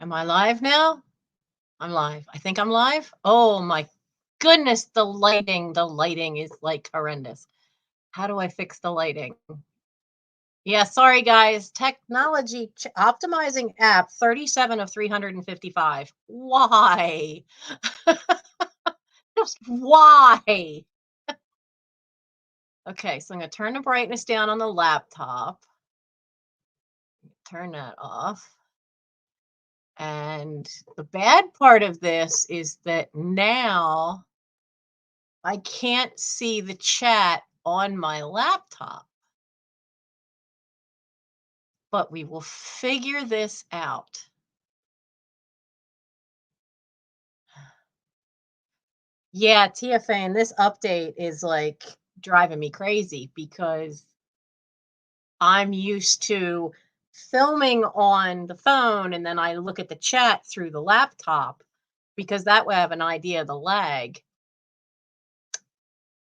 Am I live now? I'm live. I think I'm live. Oh my goodness, the lighting is like horrendous. How do I fix the lighting? Yeah, sorry guys. Technology optimizing app 37 of 355. Why? Just why? Okay, so I'm going to turn the brightness down on the laptop. Turn that off. And the bad part of this is that now I can't see the chat on my laptop. But we will figure this out. Yeah, TFA, and this update is like driving me crazy because I'm used to filming on the phone and then I look at the chat through the laptop because that way I have an idea of the lag.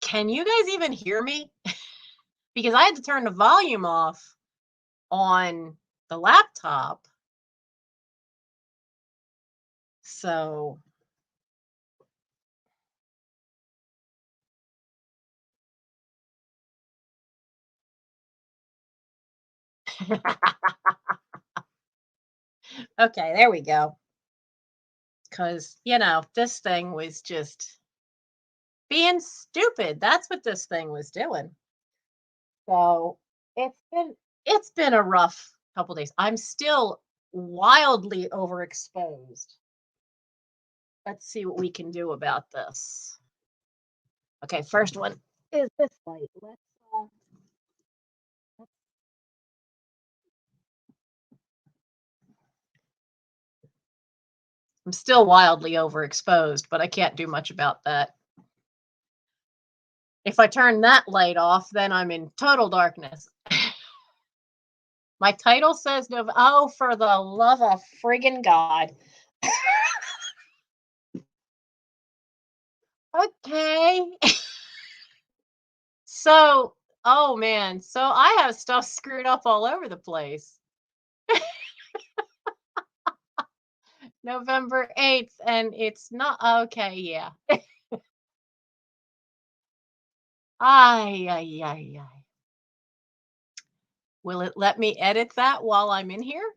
Can you guys even hear me? Because I had to turn the volume off on the laptop. So okay, there we go. Because, this thing was just being stupid. That's what this thing was doing. So it's been a rough couple days. I'm still wildly overexposed. Let's see what we can do about this. Okay, first one is this light. I'm still wildly overexposed, but I can't do much about that. If I turn that light off, then I'm in total darkness. My title says no. Oh, for the love of friggin' God. Okay. So, oh man, so I have stuff screwed up all over the place. November 8th, and it's not okay, yeah. Ay, ay, ay, ay. Will it let me edit that while I'm in here?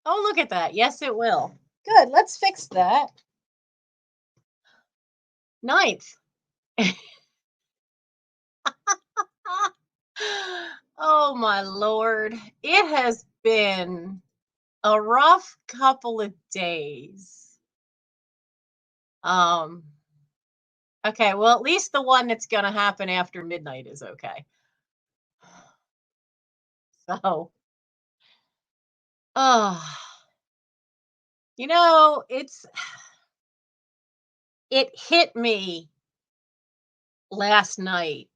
Oh, look at that. Yes, it will. Good, let's fix that. 9th. Oh my Lord. It has been a rough couple of days. Okay, well, at least the one that's going to happen after midnight is okay. So, it hit me last night.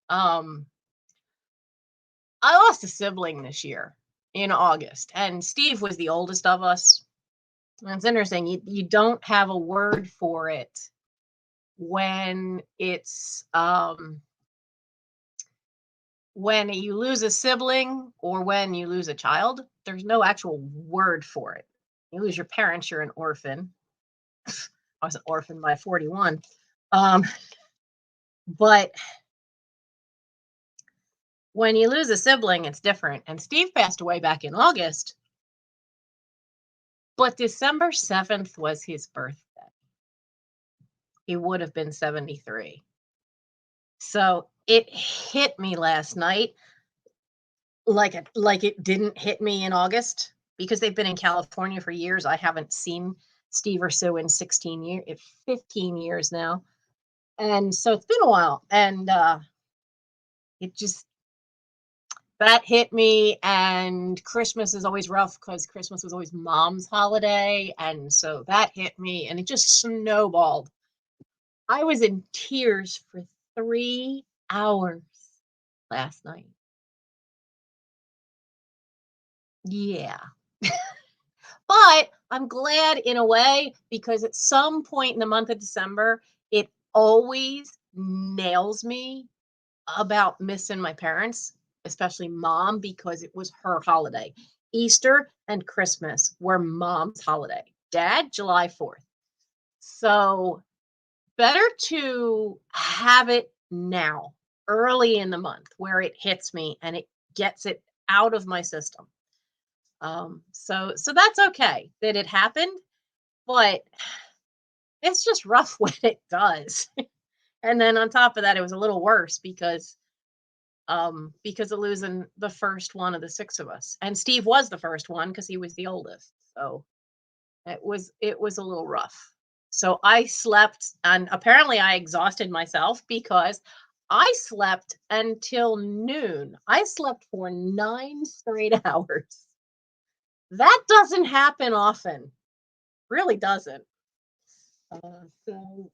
I lost a sibling this year in August, and Steve was the oldest of us. And it's interesting, you don't have a word for it when it's when you lose a sibling or when you lose a child. There's no actual word for it. You lose your parents, you're an orphan. I was an orphan by 41. But when you lose a sibling, it's different. And Steve passed away back in August, but December 7th was his birthday. He would have been 73. So it hit me last night like it didn't hit me in August because they've been in California for years. I haven't seen Steve or Sue in 15 years now. And so it's been a while. And that hit me. And Christmas is always rough because Christmas was always Mom's holiday. And so that hit me and it just snowballed. I was in tears for 3 hours last night. Yeah. But I'm glad in a way because at some point in the month of December, it always nails me about missing my parents, especially Mom, because it was her holiday. Easter and Christmas were mom's holiday. Dad, July 4th. So better to have it now, early in the month, where it hits me and it gets it out of my system. So that's okay that it happened, but it's just rough when it does. And then on top of that, it was a little worse because of losing the first one of the six of us. And Steve was the first one because he was the oldest. So it was a little rough. So I slept, and apparently I exhausted myself because I slept until noon. I slept for 9 straight hours. That doesn't happen often. Really doesn't. So the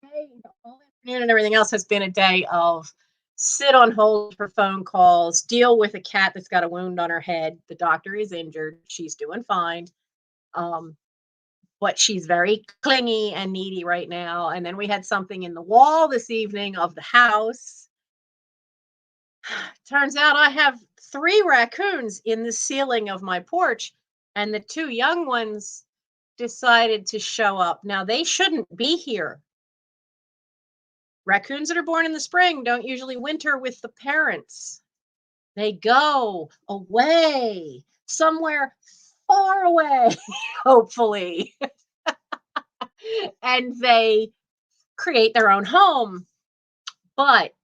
day, the whole afternoon and everything else has been a day of sit on hold for phone calls, deal with a cat that's got a wound on her head. The doctor is injured. She's doing fine. Um, but she's very clingy and needy right now. And then we had something in the wall this evening of the house. Turns out I have 3 raccoons in the ceiling of my porch, and the 2 young ones decided to show up. Now, they shouldn't be here. Raccoons that are born in the spring don't usually winter with the parents. They go away somewhere far away, hopefully, and they create their own home. But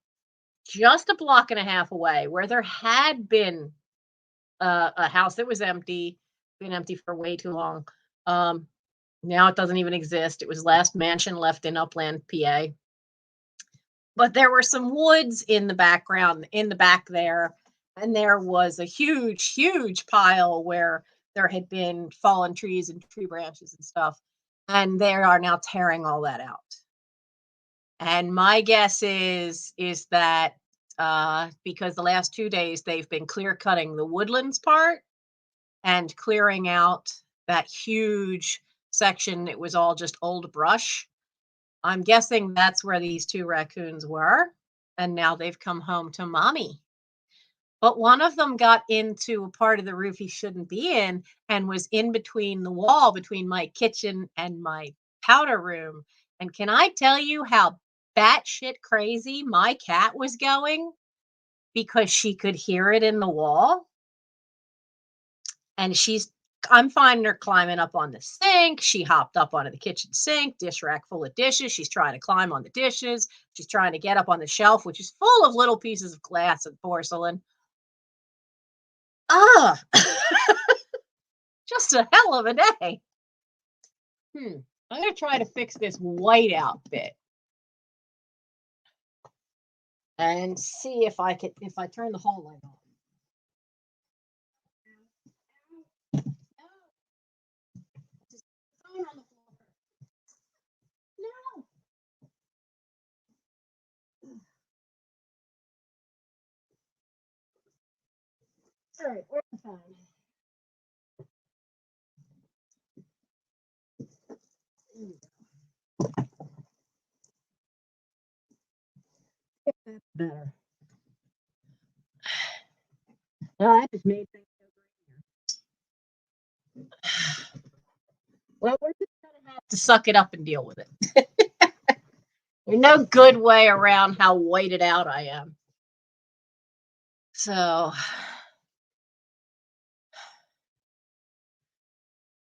just a block and a half away, where there had been a house that was empty, been empty for way too long. Now it doesn't even exist. It was last mansion left in Upland, PA. But there were some woods in the background, in the back there, and there was a huge, huge pile where there had been fallen trees and tree branches and stuff. And they are now tearing all that out. And my guess is that because the last 2 days they've been clear cutting the woodlands part and clearing out that huge section. It was all just old brush. I'm guessing that's where these 2 raccoons were, and now they've come home to mommy. But one of them got into a part of the roof he shouldn't be in and was in between the wall between my kitchen and my powder room. And can I tell you how batshit crazy my cat was going because she could hear it in the wall? And I'm finding her climbing up on the sink. She hopped up onto the kitchen sink, dish rack full of dishes. She's trying to climb on the dishes. She's trying to get up on the shelf, which is full of little pieces of glass and porcelain. Ah, just a hell of a day. I'm going to try to fix this white out bit and see if I turn the hall light on. No. All right, we're fine. That's better. I just made things go green here. Well, we're just gonna have to suck it up and deal with it. There's no good way around how whited out I am. So,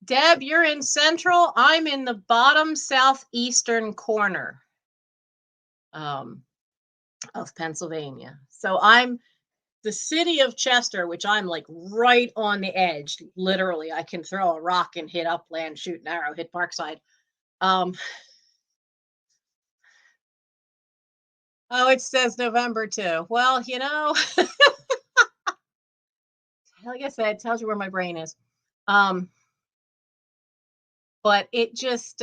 Deb, you're in central. I'm in the bottom southeastern corner of Pennsylvania. So I'm the city of Chester, which I'm like right on the edge. Literally, I can throw a rock and hit Upland, shoot an arrow, hit Parkside. Oh, it says November too. Well, like I said, it tells you where my brain is. But it's just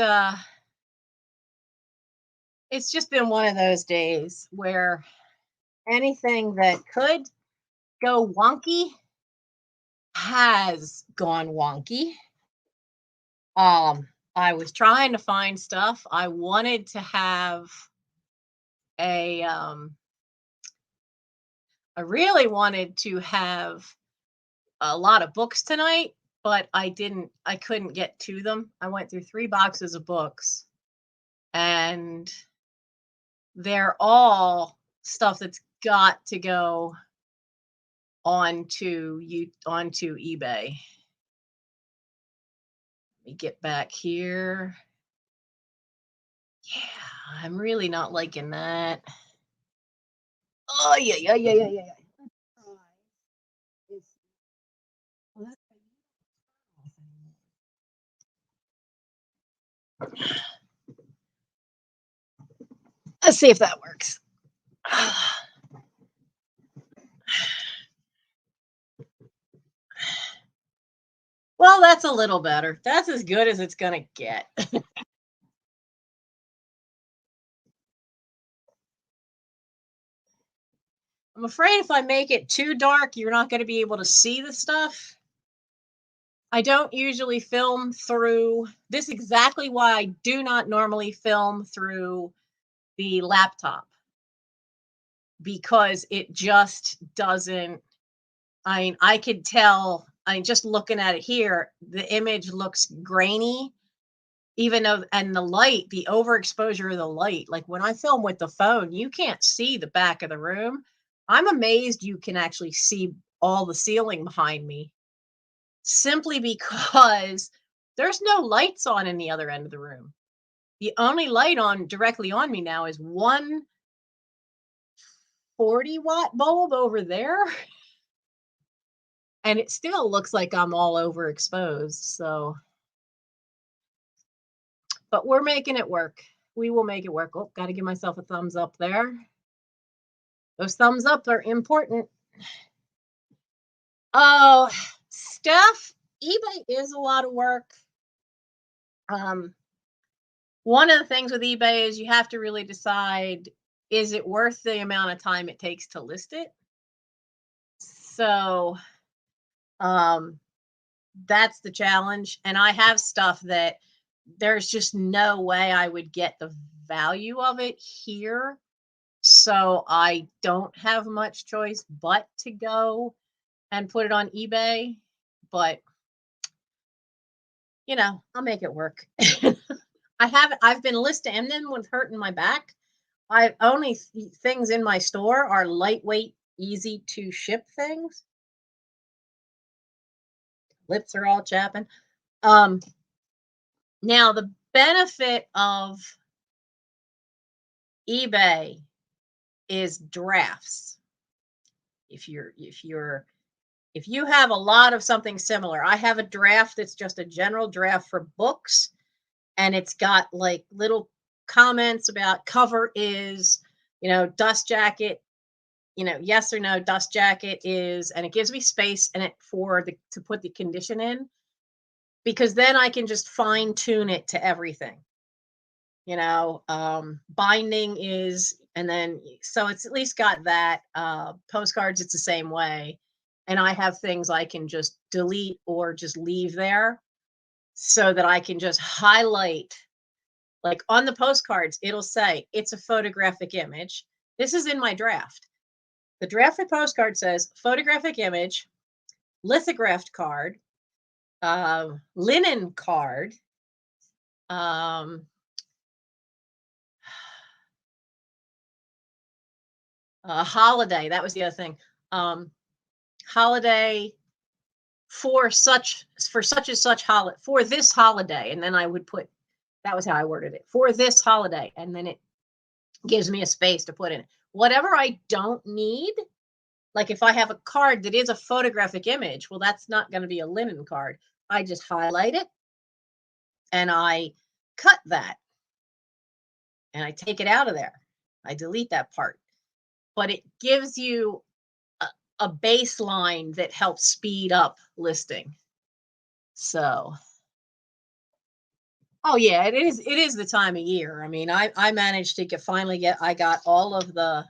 been one of those days where anything that could go wonky has gone wonky. I was trying to find stuff. I wanted to have I really wanted to have a lot of books tonight, but I couldn't get to them. I went through 3 boxes of books, and they're all stuff that's got to go onto eBay. Let me get back here. Yeah, I'm really not liking that. Oh, yeah. Let's see if that works. Well, that's a little better. That's as good as it's going to get. I'm afraid if I make it too dark, you're not going to be able to see the stuff. I don't usually film through. This is exactly why I do not normally film through the laptop, because it just doesn't. I mean, I could tell. I mean, just looking at it here, the image looks grainy, even though, and the light, the overexposure of the light. Like when I film with the phone, you can't see the back of the room. I'm amazed you can actually see all the ceiling behind me, simply because there's no lights on in the other end of the room. The only light on directly on me now is one 40-watt bulb over there. And it still looks like I'm all overexposed. So, but we're making it work. We will make it work. Oh, got to give myself a thumbs up there. Those thumbs up are important. Oh, Steph, eBay is a lot of work. One of the things with eBay is you have to really decide, is it worth the amount of time it takes to list it? So, that's the challenge. And I have stuff that there's just no way I would get the value of it here. So I don't have much choice but to go and put it on eBay. But, you know, I'll make it work. I've been listing, and then with hurting my back, I only things in my store are lightweight, easy to ship things. Lips are all chapping. Now the benefit of eBay is drafts. If you have a lot of something similar, I have a draft that's just a general draft for books, and it's got like little comments about cover is, dust jacket, yes or no, dust jacket is, and it gives me space in it to put the condition in, because then I can just fine tune it to everything. Binding is, and then, so it's at least got that. Postcards, it's the same way. And I have things I can just delete or just leave there, so that I can just highlight. Like on the postcards, it'll say it's a photographic image. This is in my draft. The draft for postcard says photographic image, lithographed card, linen card, holiday. That was the other thing. Holiday for such and such holiday, for this holiday. And then I would put, that was how I worded it, for this holiday. And then it gives me a space to put in it. Whatever I don't need, like if I have a card that is a photographic image, well, that's not going to be a linen card. I just highlight it and I cut that and I take it out of there. I delete that part. But it gives you a baseline that helps speed up listing. So, oh yeah, it is the time of year. I mean, I managed to I got all of the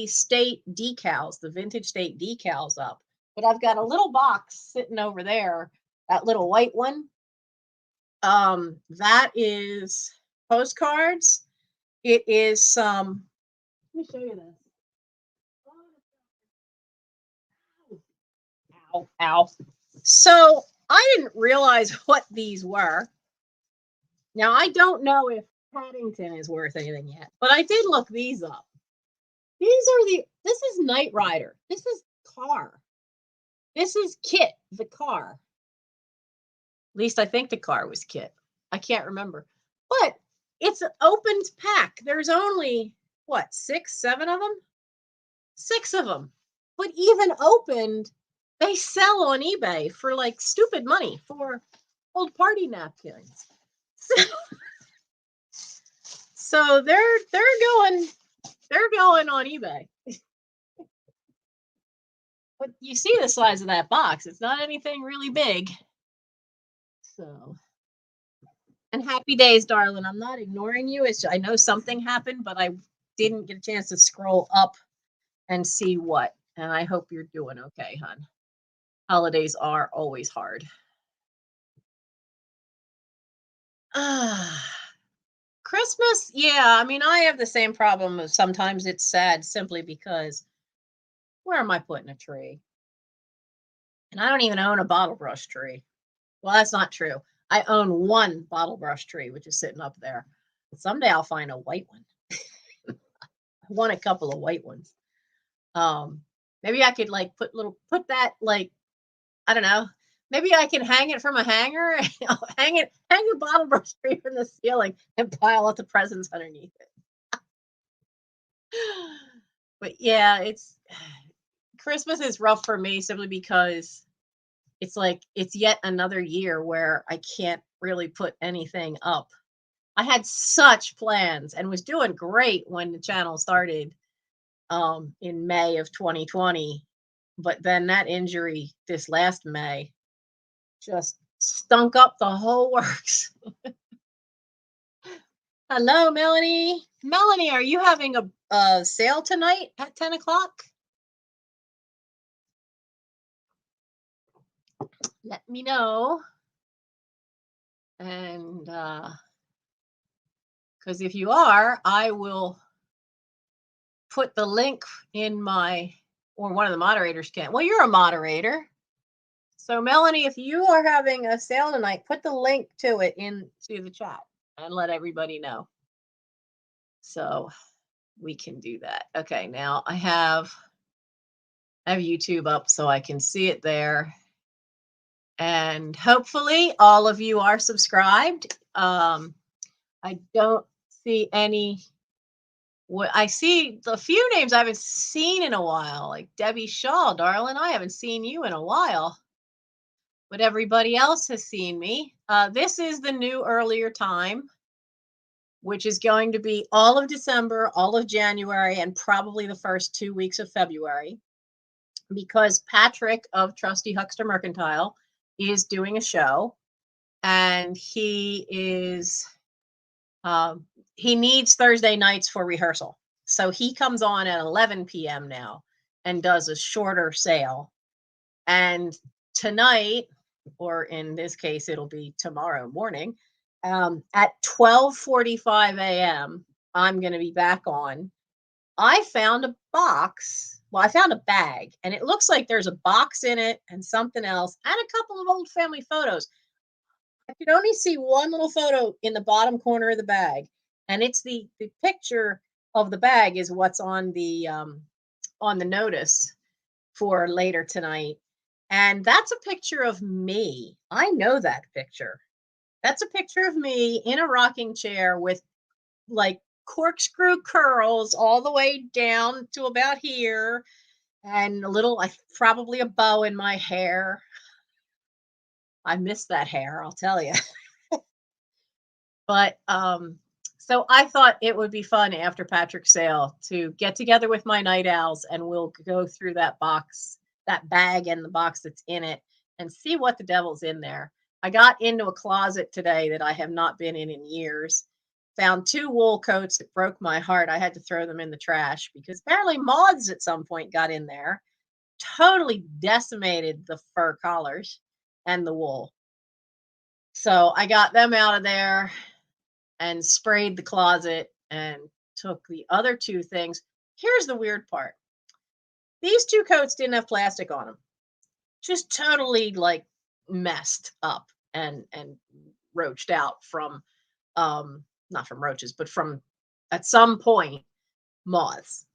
state decals, the vintage state decals up. But I've got a little box sitting over there, that little white one. That is postcards. It is some, let me show you this. Ow, ow. So I didn't realize what these were. Now, I don't know if Paddington is worth anything yet, but I did look these up. This is Knight Rider. This is Car. This is Kit, the car. At least I think the car was Kit. I can't remember. But it's an opened pack. There's only, what, 6, 7 of them? 6 of them. But even opened, they sell on eBay for like stupid money for old party napkins. So they're going on eBay. But you see the size of that box. It's not anything really big. So, and happy days, darling. I'm not ignoring you. I know something happened, but I didn't get a chance to scroll up and see what. And I hope you're doing okay, hon. Holidays are always hard. Christmas, yeah. I mean, I have the same problem of sometimes it's sad simply because where am I putting a tree? And I don't even own a bottle brush tree. Well, that's not true. I own one bottle brush tree, which is sitting up there. Someday I'll find a white one. I want a couple of white ones. Maybe I could like put that like, I don't know. Maybe I can hang it from a hanger. hang a bottle brush tree from the ceiling and pile up the presents underneath it. But yeah, Christmas is rough for me simply because it's like it's yet another year where I can't really put anything up. I had such plans and was doing great when the channel started in May of 2020. But then that injury this last May just stunk up the whole works. Hello, Melanie. Melanie, are you having a sale tonight at 10 o'clock? Let me know. And because if you are, I will put the link in or one of the moderators can. Well, you're a moderator. So Melanie, if you are having a sale tonight, put the link to it into the chat and let everybody know. So we can do that. Okay, now I have YouTube up so I can see it there. And hopefully all of you are subscribed. I don't see any. I see a few names I haven't seen in a while, like Debbie Shaw, darling. I haven't seen you in a while. But everybody else has seen me. This is the new earlier time, which is going to be all of December, all of January, and probably the first 2 weeks of February, because Patrick of Trusty Huckster Mercantile is doing a show, and he needs Thursday nights for rehearsal. So he comes on at 11 p.m. now and does a shorter sale. And tonight, or in this case, it'll be tomorrow morning, at 12:45 a.m., I'm going to be back on. I found a box. Well, I found a bag, and it looks like there's a box in it and something else and a couple of old family photos. I could only see one little photo in the bottom corner of the bag, and it's the picture of the bag is what's on the notice for later tonight. And that's a picture of me. I know that picture. That's a picture of me in a rocking chair with like corkscrew curls all the way down to about here, and probably a bow in my hair. I miss that hair, I'll tell you. But so I thought it would be fun after Patrick's sale to get together with my night owls, and we'll go through that box, that bag and the box that's in it, and see what the devil's in there. I got into a closet today that I have not been in years. Found 2 wool coats that broke my heart. I had to throw them in the trash because apparently moths at some point got in there, totally decimated the fur collars and the wool. So I got them out of there and sprayed the closet and took the other 2 things. Here's the weird part. These 2 coats didn't have plastic on them. just totally like messed up and roached out from not from roaches, but from at some point moths.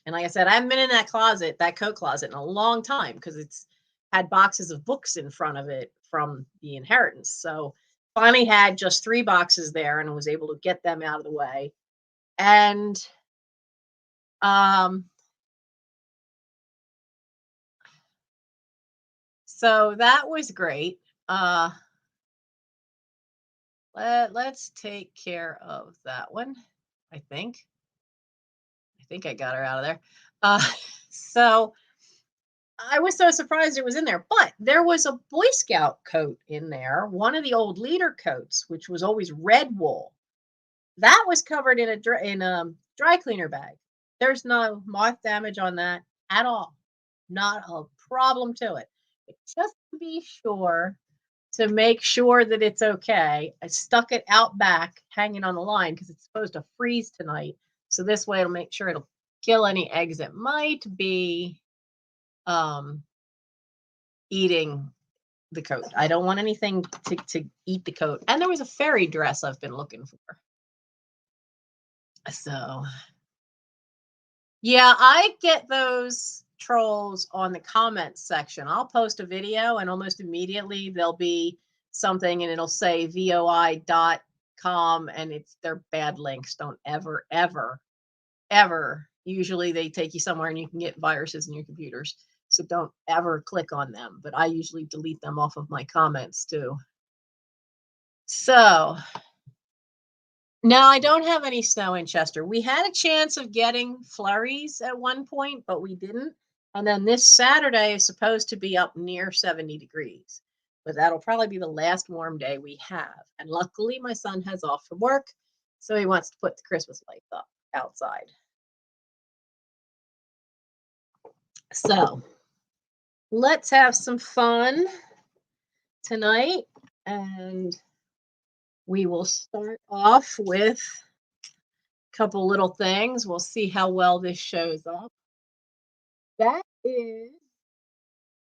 And like I said, I haven't been in that closet, that coat closet, in a long time because it's had boxes of books in front of it from the inheritance. So finally had just 3 boxes there and was able to get them out of the way. And um so that was great. Let's take care of that one. I think. I think I got her out of there. Uh so I was so surprised it was in there, but there was a Boy Scout coat in there, one of the old leader coats, which was always red wool. That was covered in a dry cleaner bag. There's no moth damage on that at all. Not a problem to it. But just to be sure, to make sure that it's okay, I stuck it out back, hanging on the line because it's supposed to freeze tonight. So this way it'll make sure it'll kill any eggs that might be um, eating the coat. I don't want anything to eat the coat. And there was a fairy dress I've been looking for. So yeah, I get those trolls on the comments section. I'll post a video and almost immediately there'll be something and it'll say voi.com and it's their bad links. Don't ever, ever, ever. Usually they take you somewhere and you can get viruses in your computers. So don't ever click on them. But I usually delete them off of my comments too. So now I don't have any snow in Chester. We had a chance of getting flurries at one point, but we didn't. And then this Saturday is supposed to be up near 70 degrees. But that'll probably be the last warm day we have. And luckily my son has off from work, so he wants to put the Christmas lights up outside. So let's have some fun tonight. And we will start off with a couple little things. We'll see how well this shows up. That is,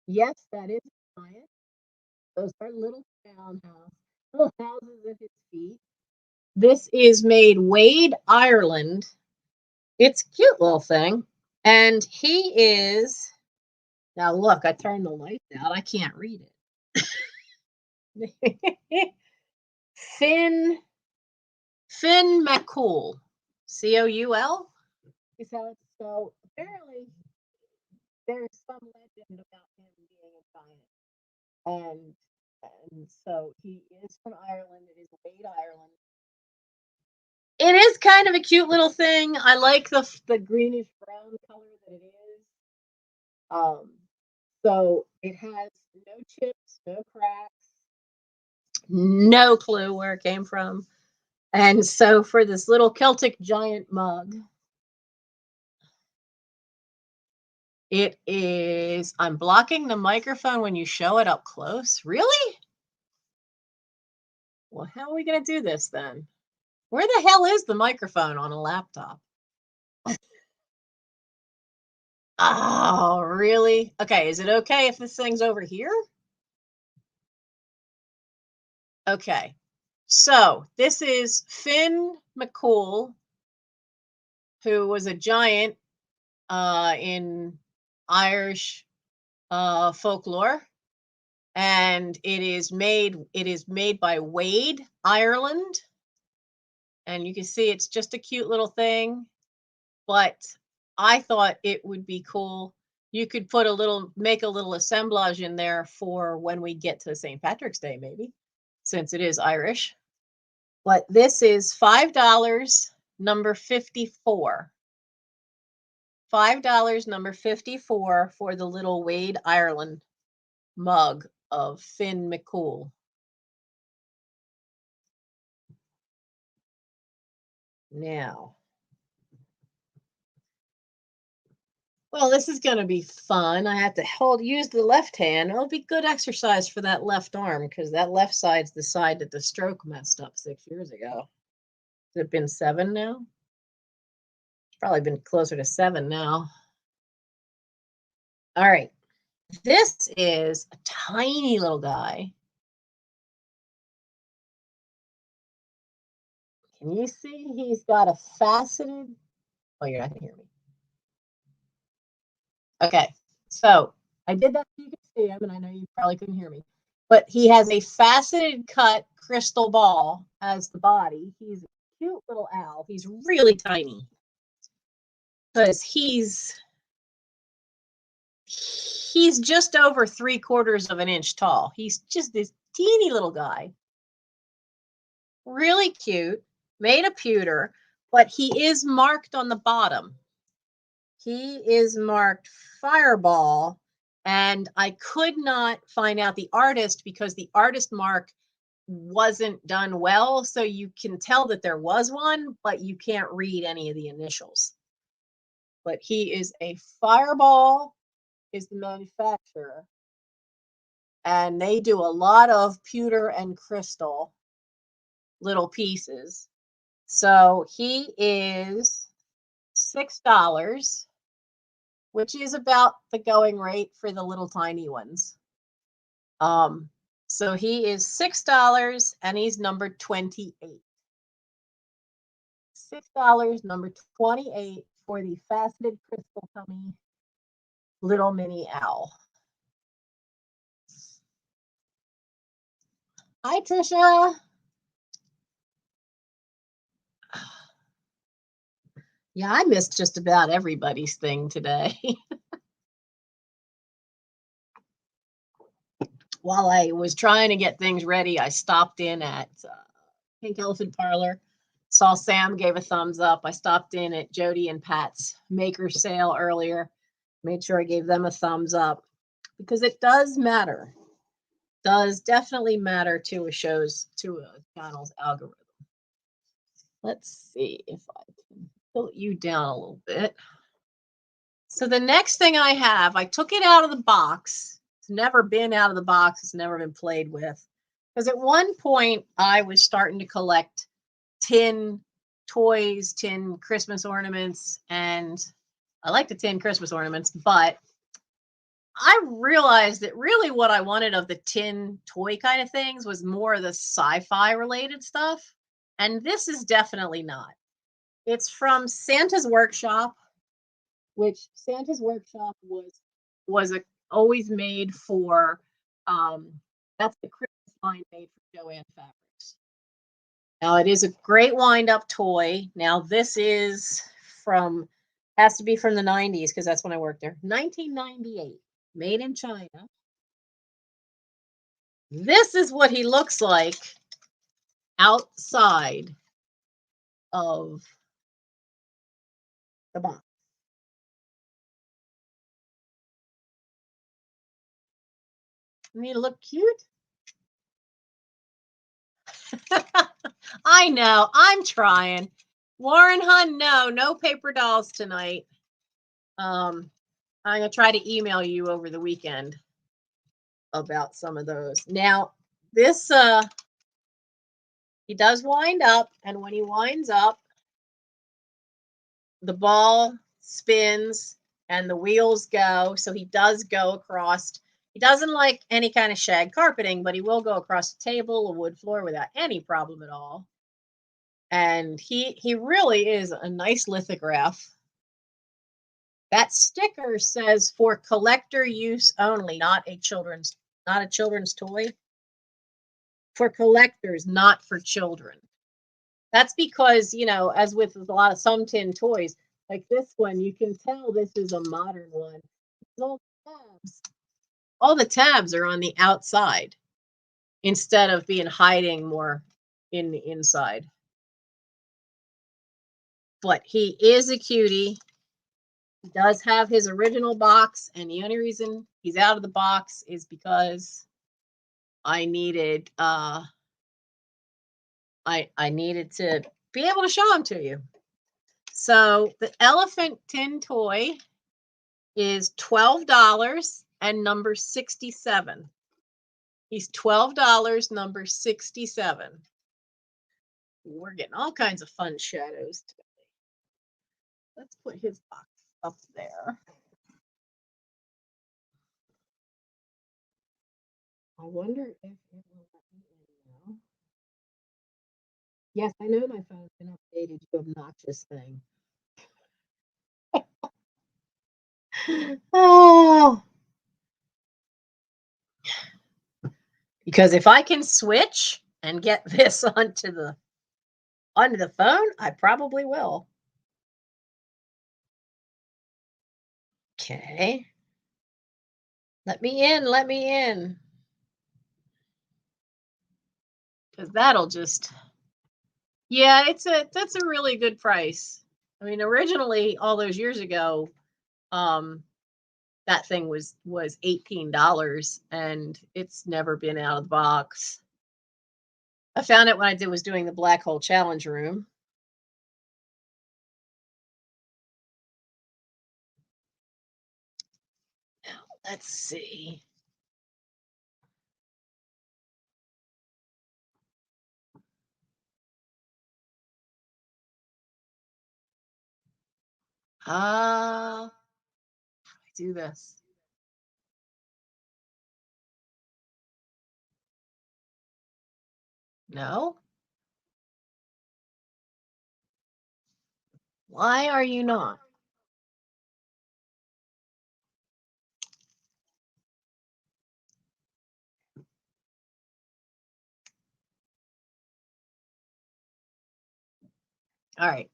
yes, that is a giant. Those are little little houses at his feet. This is made Wade, Ireland. It's a cute little thing. And he is, now look, I turned the lights out. I can't read it. Finn McCool. COUL is how it's so. Apparently, there's some legend about him being a giant. And so he is from Ireland. It is Wade, Ireland. It is kind of a cute little thing. I like the greenish brown color that it is. So it has no chips, no cracks, no clue where it came from. And so for this little Celtic giant mug, it is, I'm blocking the microphone when you show it up close. Really? Well, how are we going to do this then? Where the hell is the microphone on a laptop? Oh, really? Okay, is it okay if this thing's over here? Okay, so this is Finn McCool, who was a giant in Irish folklore, and it is made by Wade, Ireland, and you can see it's just a cute little thing, but I thought it would be cool. You could put make a little assemblage in there for when we get to St. Patrick's Day, maybe, since it is Irish. But this is $5, number 54. $5, number 54 for the little Wade, Ireland mug of Finn McCool. Now, well, this is going to be fun. I have to use the left hand. It'll be good exercise for that left arm because that left side's the side that the stroke messed up 6 years ago. Has it been 7 now? It's probably been closer to 7 now. All right. This is a tiny little guy. Can you see he's got a faceted? Oh, you're not going to hear me. Okay, so I did that so you can see him, and I know you probably couldn't hear me. But he has a faceted cut crystal ball as the body. He's a cute little owl. He's really tiny because he's just over 3/4 of an inch tall. He's just this teeny little guy. Really cute, made of pewter, but he is marked on the bottom. He is marked Fireball, and I could not find out the artist because the artist mark wasn't done well. So you can tell that there was one, but you can't read any of the initials. But he is a Fireball, is the manufacturer. And they do a lot of pewter and crystal little pieces. So he is $6, which is about the going rate for the little tiny ones. So he is $6 and he's number 28. $6, number 28 for the faceted crystal tummy little mini owl. Hi, Trisha. Yeah, I missed just about everybody's thing today. While I was trying to get things ready, I stopped in at Pink Elephant Parlor. Saw Sam gave a thumbs up. I stopped in at Jody and Pat's maker sale earlier. Made sure I gave them a thumbs up because it does matter. Does definitely matter to a channel's algorithm. Let's see if I can tilt you down a little bit. So the next thing I have, I took it out of the box. It's never been out of the box. It's never been played with. Because at one point I was starting to collect tin toys, tin Christmas ornaments, and I like the tin Christmas ornaments, but I realized that really what I wanted of the tin toy kind of things was more of the sci-fi related stuff. And this is definitely not. It's from Santa's Workshop, which Santa's Workshop was always made for, that's the Christmas line made for Joanne Fabrics. Now it is a great wind up toy. Now this is has to be from the 90s because that's when I worked there. 1998, made in China. This is what he looks like outside of the box. Doesn't he look cute? I know, I'm trying. Warren Hun, no paper dolls tonight. I'm gonna try to email you over the weekend about some of those. Now, this he does wind up, and when he winds up, the ball spins and the wheels go. So he does go across. He doesn't like any kind of shag carpeting, but he will go across the table, a wood floor without any problem at all. And he really is a nice lithograph. That sticker says for collector use only, not a children's toy. For collectors, not for children. That's because, as with a lot of some tin toys, like this one, you can tell this is a modern one. All the tabs are on the outside instead of being hiding more in the inside. But he is a cutie. He does have his original box, and the only reason he's out of the box is because I needed I needed to be able to show him to you. So the elephant tin toy is $12 and number 67. He's $12, number 67. We're getting all kinds of fun shadows today. Let's put his box up there. I wonder if it will let me in now. Yes, I know my phone's been updated, you obnoxious thing. Oh, because if I can switch and get this onto the phone, I probably will. Okay. Let me in, let me in. Because that'll just, yeah, that's a really good price. I mean, originally all those years ago, that thing was $18 and it's never been out of the box. I found it when I was doing the Black Hole Challenge room. Now, let's see. How do I do this? No? Why are you not? All right.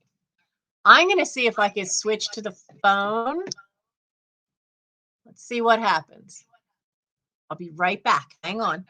I'm going to see if I can switch to the phone. Let's see what happens. I'll be right back. Hang on.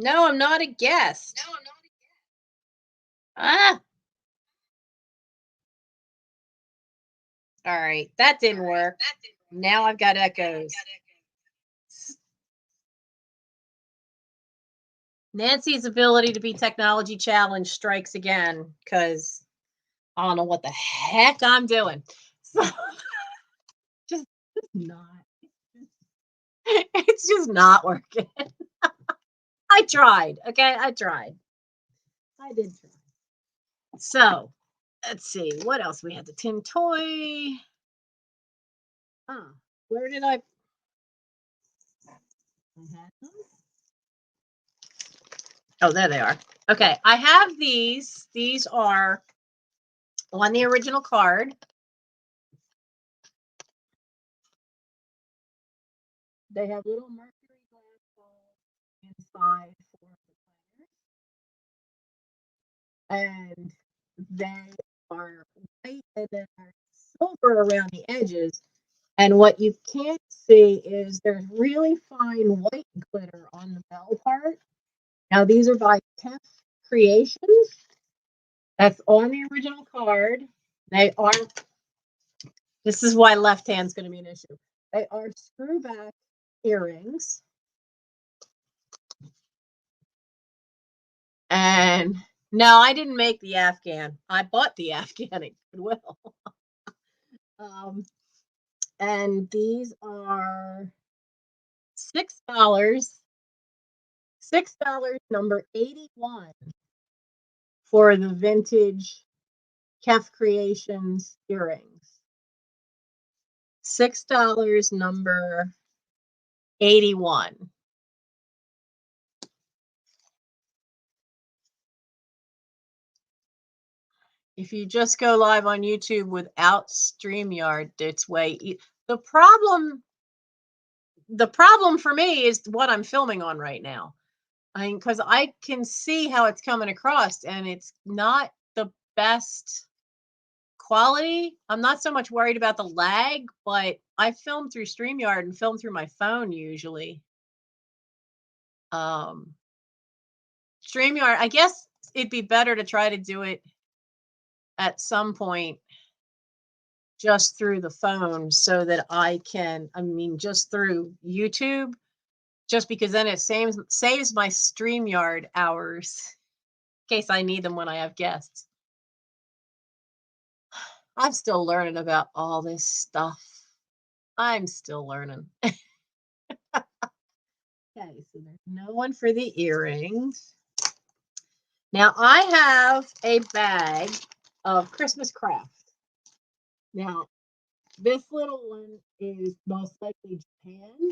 No, I'm not a guest. Ah, all right. That didn't work. Now I've got echoes. Nancy's ability to be technology challenged strikes again because I don't know what the heck I'm doing. So just not. It's just not working. I tried. Okay, I tried. I did try. So let's see what else we had. The tin toy. Where did I had them? Oh, there they are. Okay, I have these. These are on the original card. They have little mercury glass balls inside for the planners, and they are white and then are silver around the edges. And what you can't see is there's really fine white glitter on the bell part. Now these are by Creations. That's on the original card. They are, this is why left hand's going to be an issue. They are screw back earrings. And no, I didn't make the Afghan. I bought the Afghan at Goodwill. And these are $6. $6, number 81 for the vintage Kef Creations earrings. $6, number 81. If you just go live on YouTube without StreamYard, it's way the problem for me is what I'm filming on right now. I mean, because I can see how it's coming across and it's not the best quality. I'm not so much worried about the lag, but I film through StreamYard and film through my phone usually. StreamYard, I guess it'd be better to try to do it at some point just through the phone so that I can, I mean, just through YouTube, just because then it saves my StreamYard hours in case I need them when I have guests. I'm still learning about all this stuff. I'm still learning. Okay, so there's no one for the earrings. Now I have a bag of Christmas craft. Now, this little one is most likely Japan,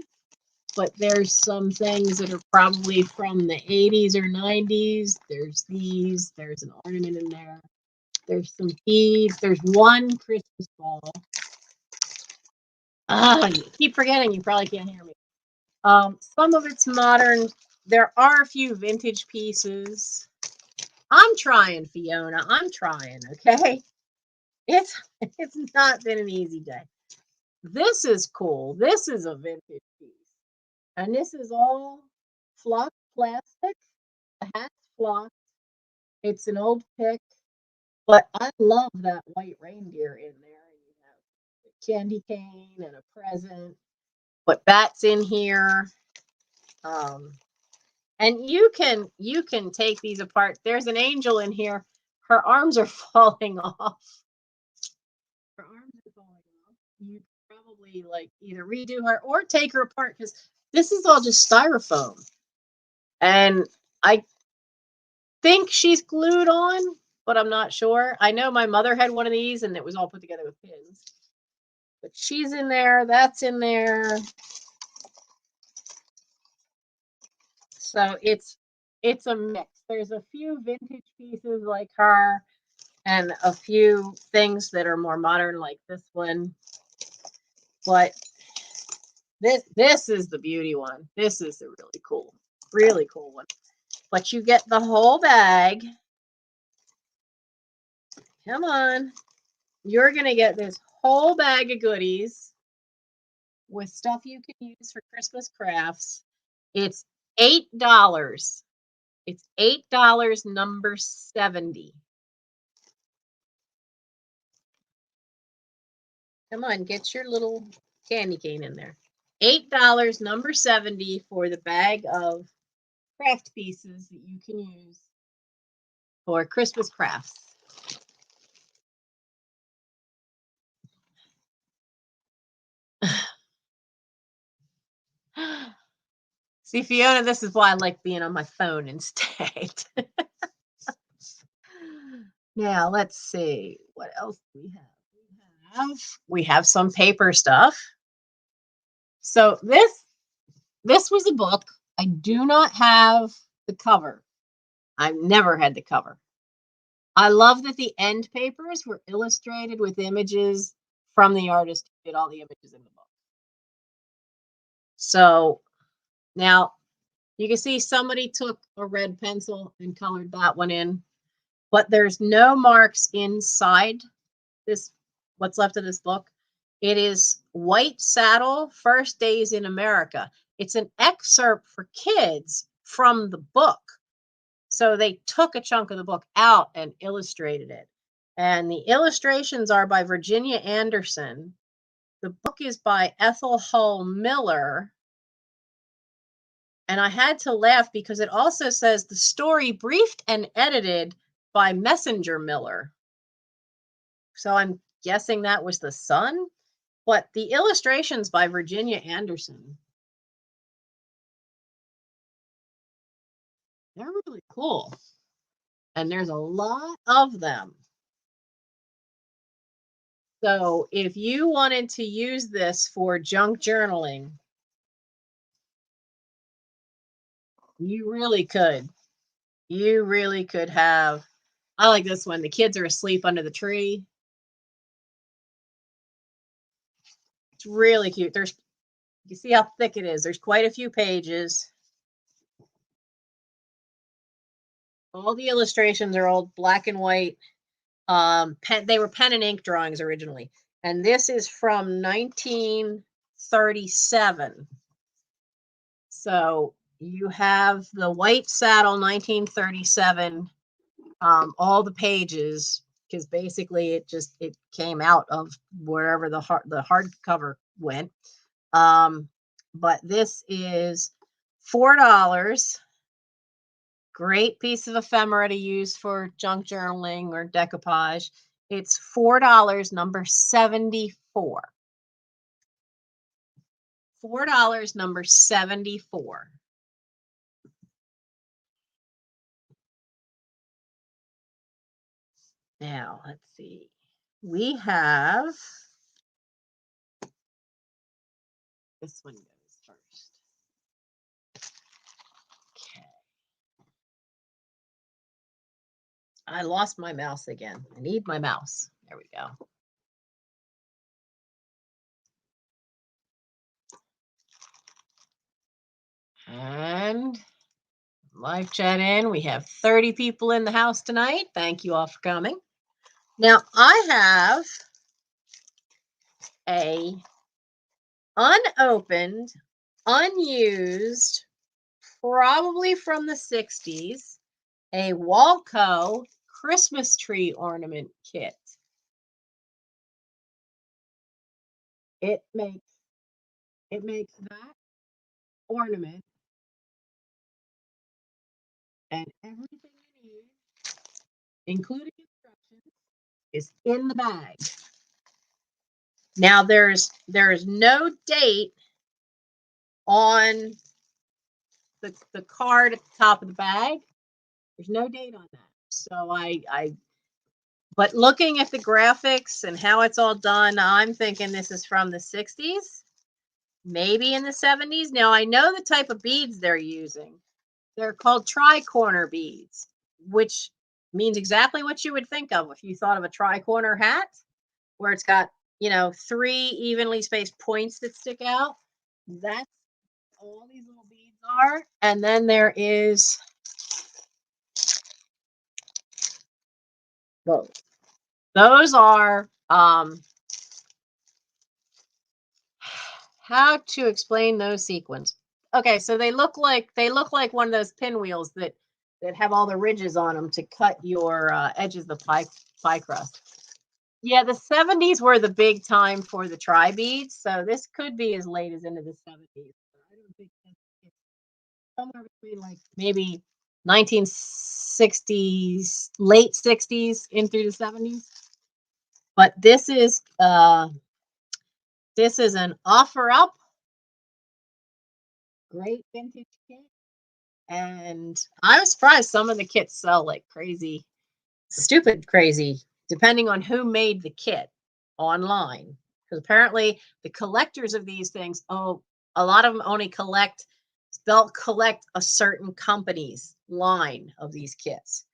but there's some things that are probably from the 80s or 90s. There's these, there's an ornament in there. There's some beads. There's one Christmas ball. You keep forgetting, you probably can't hear me. Some of it's modern. There are a few vintage pieces. I'm trying, Fiona. I'm trying, okay? It's not been an easy day. This is cool. This is a vintage piece. And this is all fluff plastic. The hat's fluff. It's an old pick. But I love that white reindeer in there. You have a candy cane and a present. But that's in here. And you can take these apart. There's an angel in here. Her arms are falling off. Her arms are falling off. You probably like either redo her or take her apart because this is all just styrofoam. And I think she's glued on, but I'm not sure. I know my mother had one of these and it was all put together with pins. But she's in there, that's in there. So it's a mix. There's a few vintage pieces like her and a few things that are more modern like this one. But this is the beauty one. This is the really cool one. But you get the whole bag. Come on. You're going to get this whole bag of goodies with stuff you can use for Christmas crafts. It's $8. It's $8, number 70. Come on, get your little candy cane in there. $8, number 70 for the bag of craft pieces that you can use for Christmas crafts. See, Fiona, this is why I like being on my phone instead. Now, let's see. What else do we have? We have some paper stuff. So this was a book. I do not have the cover. I've never had the cover. I love that the end papers were illustrated with images from the artist who did all the images in the book. So now you can see somebody took a red pencil and colored that one in, but there's no marks inside this, what's left of this book. It is White Saddle, First Days in America. It's an excerpt for kids from the book. So they took a chunk of the book out and illustrated it. And the illustrations are by Virginia Anderson. The book is by Ethel Hull Miller. And I had to laugh because it also says the story briefed and edited by Messenger Miller. So I'm guessing that was the son, but the illustrations by Virginia Anderson. They're really cool. And there's a lot of them. So if you wanted to use this for junk journaling, you really could. You really could have. I like this one. The kids are asleep under the tree. It's really cute. You see how thick it is. There's quite a few pages. All the illustrations are old black and white. They were pen and ink drawings originally. And this is from 1937. So you have the White Saddle 1937, all the pages, because basically it came out of wherever the hardcover went. But this is $4. Great piece of ephemera to use for junk journaling or decoupage. It's $4, number 74. $4, number 74. Now, let's see. We have, this one goes first. Okay. I lost my mouse again. I need my mouse. There we go. And live chat in. We have 30 people in the house tonight. Thank you all for coming. Now, I have a unopened, unused, probably from the 60s, a Walco Christmas tree ornament kit. It makes that ornament and everything you need, including instructions, is in the bag. Now there's no date on the card at the top of the bag. There's no date on that. So but looking at the graphics and how it's all done, I'm thinking this is from the 60s, maybe in the 70s. Now I know the type of beads they're using. They're called tri-corner beads, which means exactly what you would think of if you thought of a tri-corner hat, where it's got, 3 evenly spaced points that stick out. That's all these little beads are. And then there is those. Those are how to explain those sequins. Okay, so they look like one of those pinwheels that have all the ridges on them to cut your edges of the pie crust. Yeah, the 70s were the big time for the tri beads, so this could be as late as into the 70s. I don't think it's somewhere between like maybe 1960s, late 60s, in through the 70s. But this is an offer up. Great vintage kit. And I was surprised some of the kits sell like crazy, stupid crazy, depending on who made the kit online. Because apparently the collectors of these things, a lot of them only they'll collect a certain company's line of these kits.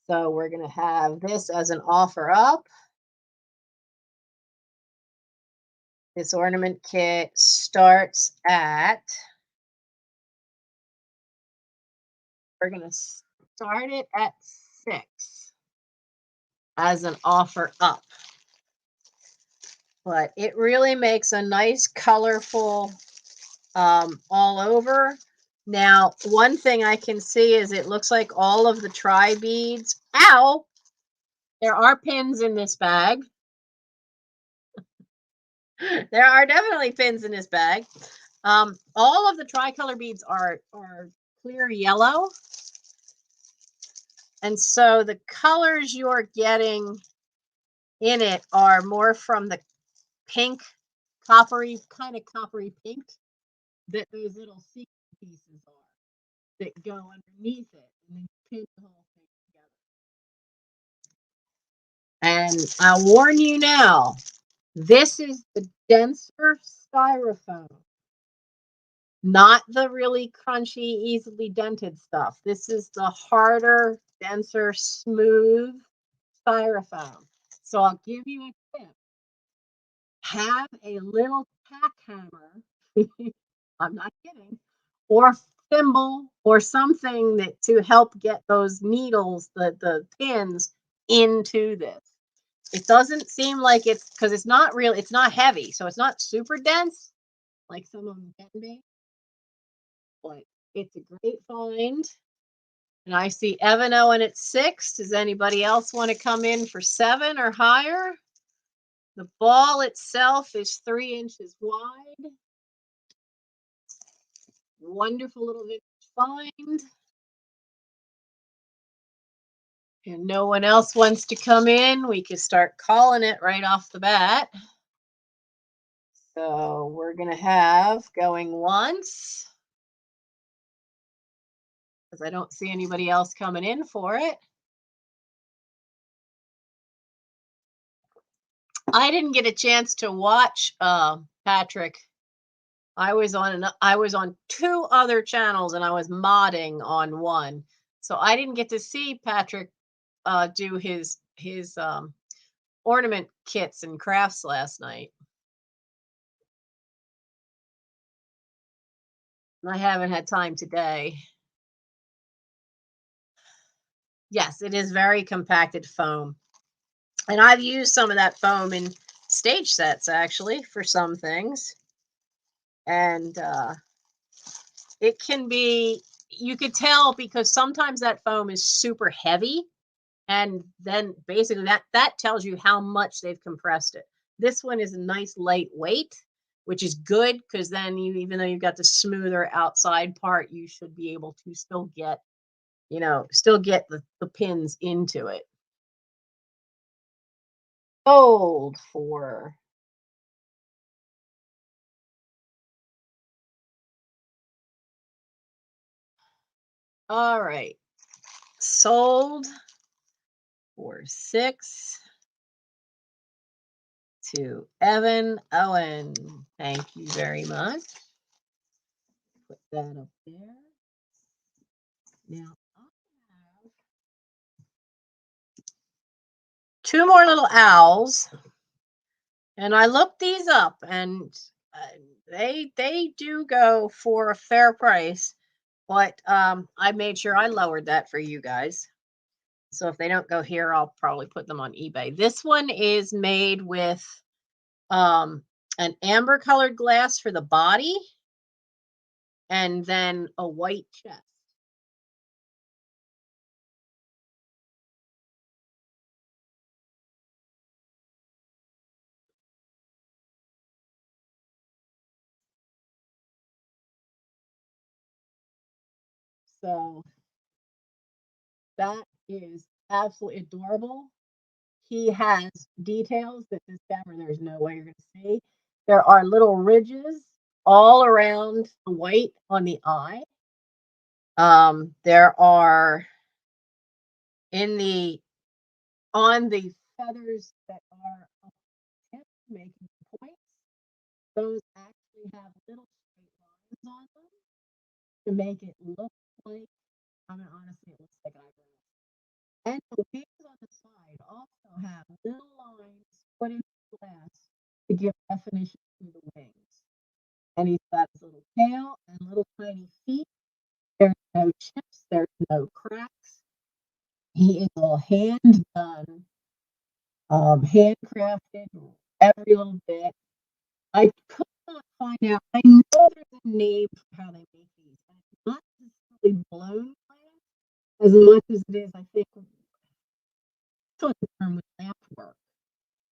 So we're going to have this as an offer up. This ornament kit starts at, we're going to start it at 6 as an offer up. But it really makes a nice, colorful all over. Now, one thing I can see is it looks like all of the tri beads. Ow! There are pins in this bag. There are definitely pins in this bag. All of the tricolor beads are clear yellow. And so the colors you're getting in it are more from the pink, coppery, kind of coppery pink that those little sequin pieces are that go underneath it and then pin the whole thing together. And I'll warn you now, this is the denser styrofoam, not the really crunchy, easily dented stuff. This is the harder, denser, smooth styrofoam. So I'll give you a tip. Have a little tack hammer. I'm not kidding. Or thimble or something that to help get those needles, the pins into this. It doesn't seem like it's because it's not real, it's not heavy, so it's not super dense like some of them can be. But it's a great find. And I see Evan Owen at 6. Does anybody else want to come in for 7 or higher? The ball itself is 3 inches wide. Wonderful little vintage find. And no one else wants to come in. We can start calling it right off the bat. So we're going to have going once, because I don't see anybody else coming in for it. I didn't get a chance to watch Patrick. I was on 2 other channels and I was modding on one. So I didn't get to see Patrick do his ornament kits and crafts last night. I haven't had time today. Yes, it is very compacted foam. And I've used some of that foam in stage sets, actually, for some things. And it can be, you could tell because sometimes that foam is super heavy. And then basically that tells you how much they've compressed it. This one is a nice lightweight, which is good because then even though you've got the smoother outside part, you should be able to still get, the pins into it. Sold for all right. Sold for 6 to Evan Owen. Thank you very much. Put that up there. Now I have 2 more little owls, and I looked these up, and they do go for a fair price, but I made sure I lowered that for you guys. So if they don't go here, I'll probably put them on eBay. This one is made with an amber colored glass for the body and then a white chest. So that is absolutely adorable. He has details that this camera, there's no way you're going to see. There are little ridges all around the white on the eye. There are on the feathers that are on the tip making points. Those actually have little straight lines on them to make it look like, honestly, it looks like eyebrows. And the wings on the side also have little lines put into glass to give definition through the wings. And he's got his little tail and little tiny feet. There's no chips, there's no cracks. He is all hand done, handcrafted, every little bit. I could not find out. I know there's a name for how they make these. And it's not necessarily blown glass as much as it is, I think, what's the term with lamp work,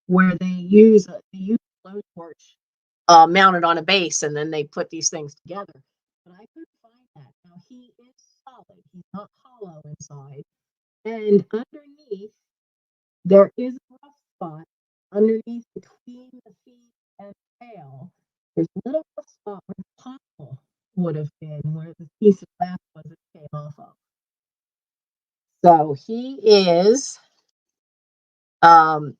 where they use a blowtorch mounted on a base, and then they put these things together. But I couldn't find that. Now he is solid; he's not hollow inside, and underneath there is a rough spot underneath between the feet and tail. There's a little rough spot where the pommel would have been, where the piece of glass was it came off of. So he is $10.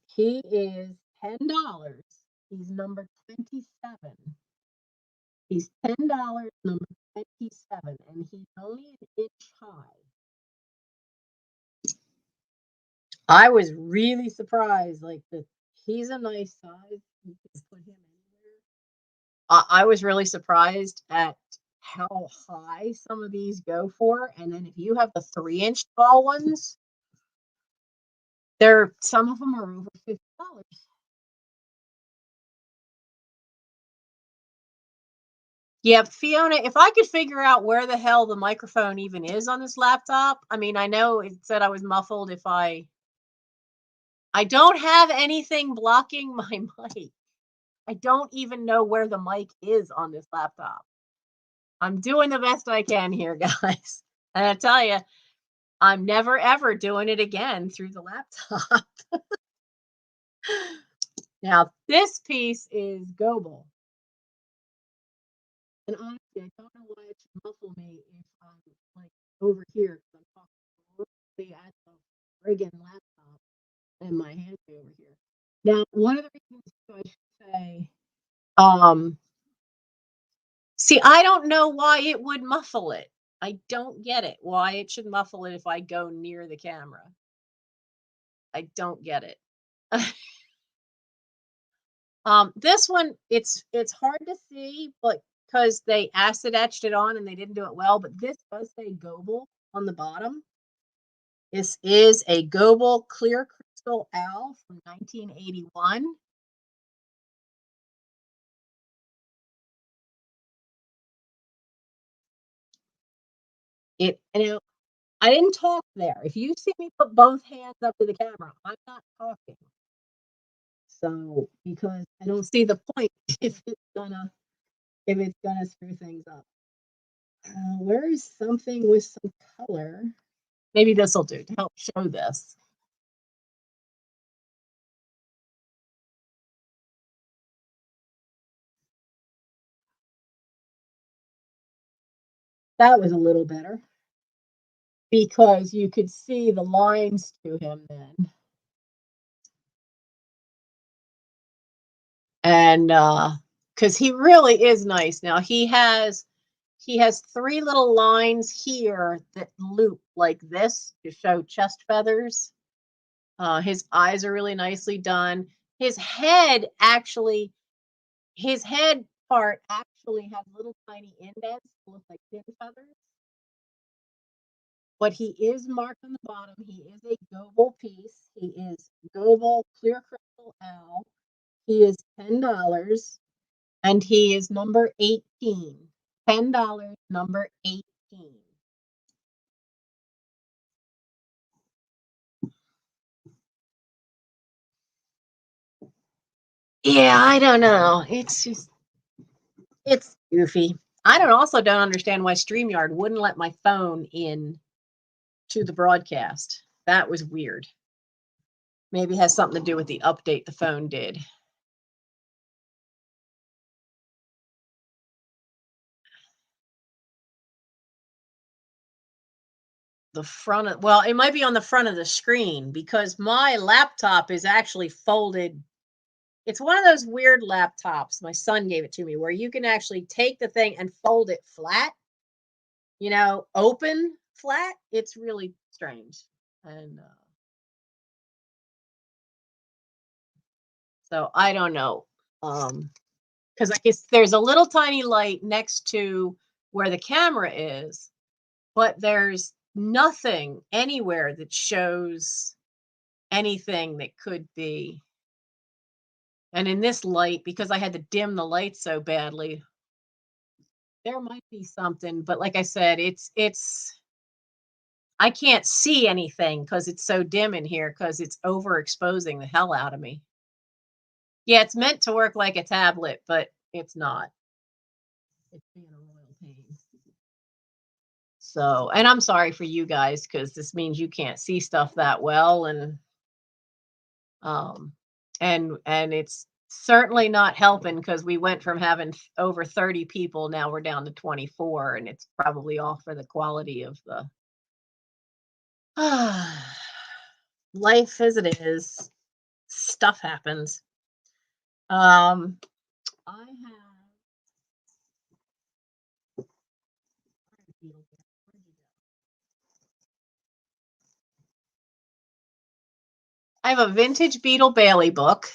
He's number 27. He's $10, number 27, and he's only an inch high. I was really surprised. Like he's a nice size. You can put him anywhere. I was really surprised at how high some of these go for. And then if you have the 3-inch tall ones, some of them are over $50. Yeah, Fiona, if I could figure out where the hell the microphone even is on this laptop. I mean, I know it said I was muffled if I don't have anything blocking my mic. I don't even know where the mic is on this laptop. I'm doing the best I can here, guys. And I tell you, I'm never ever doing it again through the laptop. Now, this piece is Goble. And honestly, I don't know why it should muffle me if I'm like over here because I'm talking really at the friggin' laptop and my hands are over here. Now, one of the reasons I should say, see, I don't know why it would muffle it. I don't get it. Why it should muffle it if I go near the camera. I don't get it. This one, it's hard to see, but because they acid etched it on and they didn't do it well, but this does say Goble on the bottom. This is a Goble clear crystal owl from 1981. I didn't talk there. If you see me put both hands up to the camera, I'm not talking. So because I don't see the point if it's gonna screw things up. Where is something with some color? Maybe this will do to help show this. That was a little better because you could see the lines to him then. And because he really is nice. Now he has 3 little lines here that loop like this to show chest feathers. His eyes are really nicely done. His head part actually has little tiny indents that look like pin feathers. But he is marked on the bottom. He is a Goble piece. He is Goble clear crystal owl. He is $10, and he is number 18. $10, number 18. Yeah, I don't know. It's goofy. I don't understand why StreamYard wouldn't let my phone in to the broadcast. That was weird. Maybe it has something to do with the update the phone did. The front of, well, it might be on the front of the screen because my laptop is actually folded. It's one of those weird laptops. My son gave it to me where you can actually take the thing and fold it flat, open flat. It's really strange. And so I don't know. because I guess there's a little tiny light next to where the camera is, but there's nothing anywhere that shows anything that could be. And in this light, because I had to dim the light so badly, there might be something, but like I said, it's I can't see anything because it's so dim in here because it's overexposing the hell out of me. Yeah, it's meant to work like a tablet, but it's not. It's being a royal pain. So, and I'm sorry for you guys because this means you can't see stuff that well, and it's certainly not helping because we went from having over 30 people, now we're down to 24, and it's probably all for the quality of the life as it is. Stuff happens. I have a vintage Beetle Bailey book,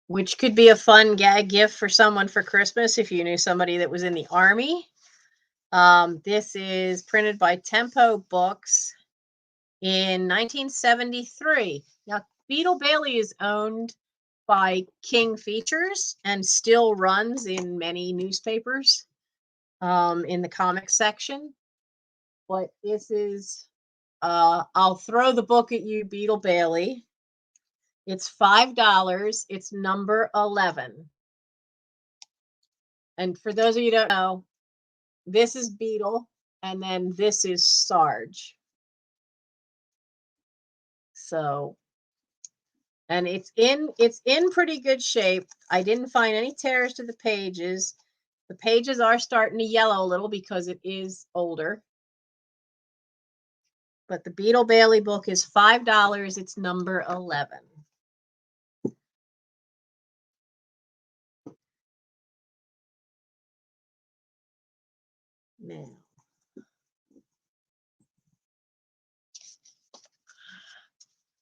which could be a fun gag gift for someone for Christmas if you knew somebody that was in the Army. This is printed by Tempo Books in 1973. Now, Beetle Bailey is owned by King Features and still runs in many newspapers in the comic section. But this is, I'll throw the book at you, Beetle Bailey. It's $5. It's number 11. And for those of you who don't know, this is Beetle, and then this is Sarge. So, and it's in pretty good shape. I didn't find any tears to the pages. The pages are starting to yellow a little because it is older. But the Beetle Bailey book is $5. It's number 11. Now,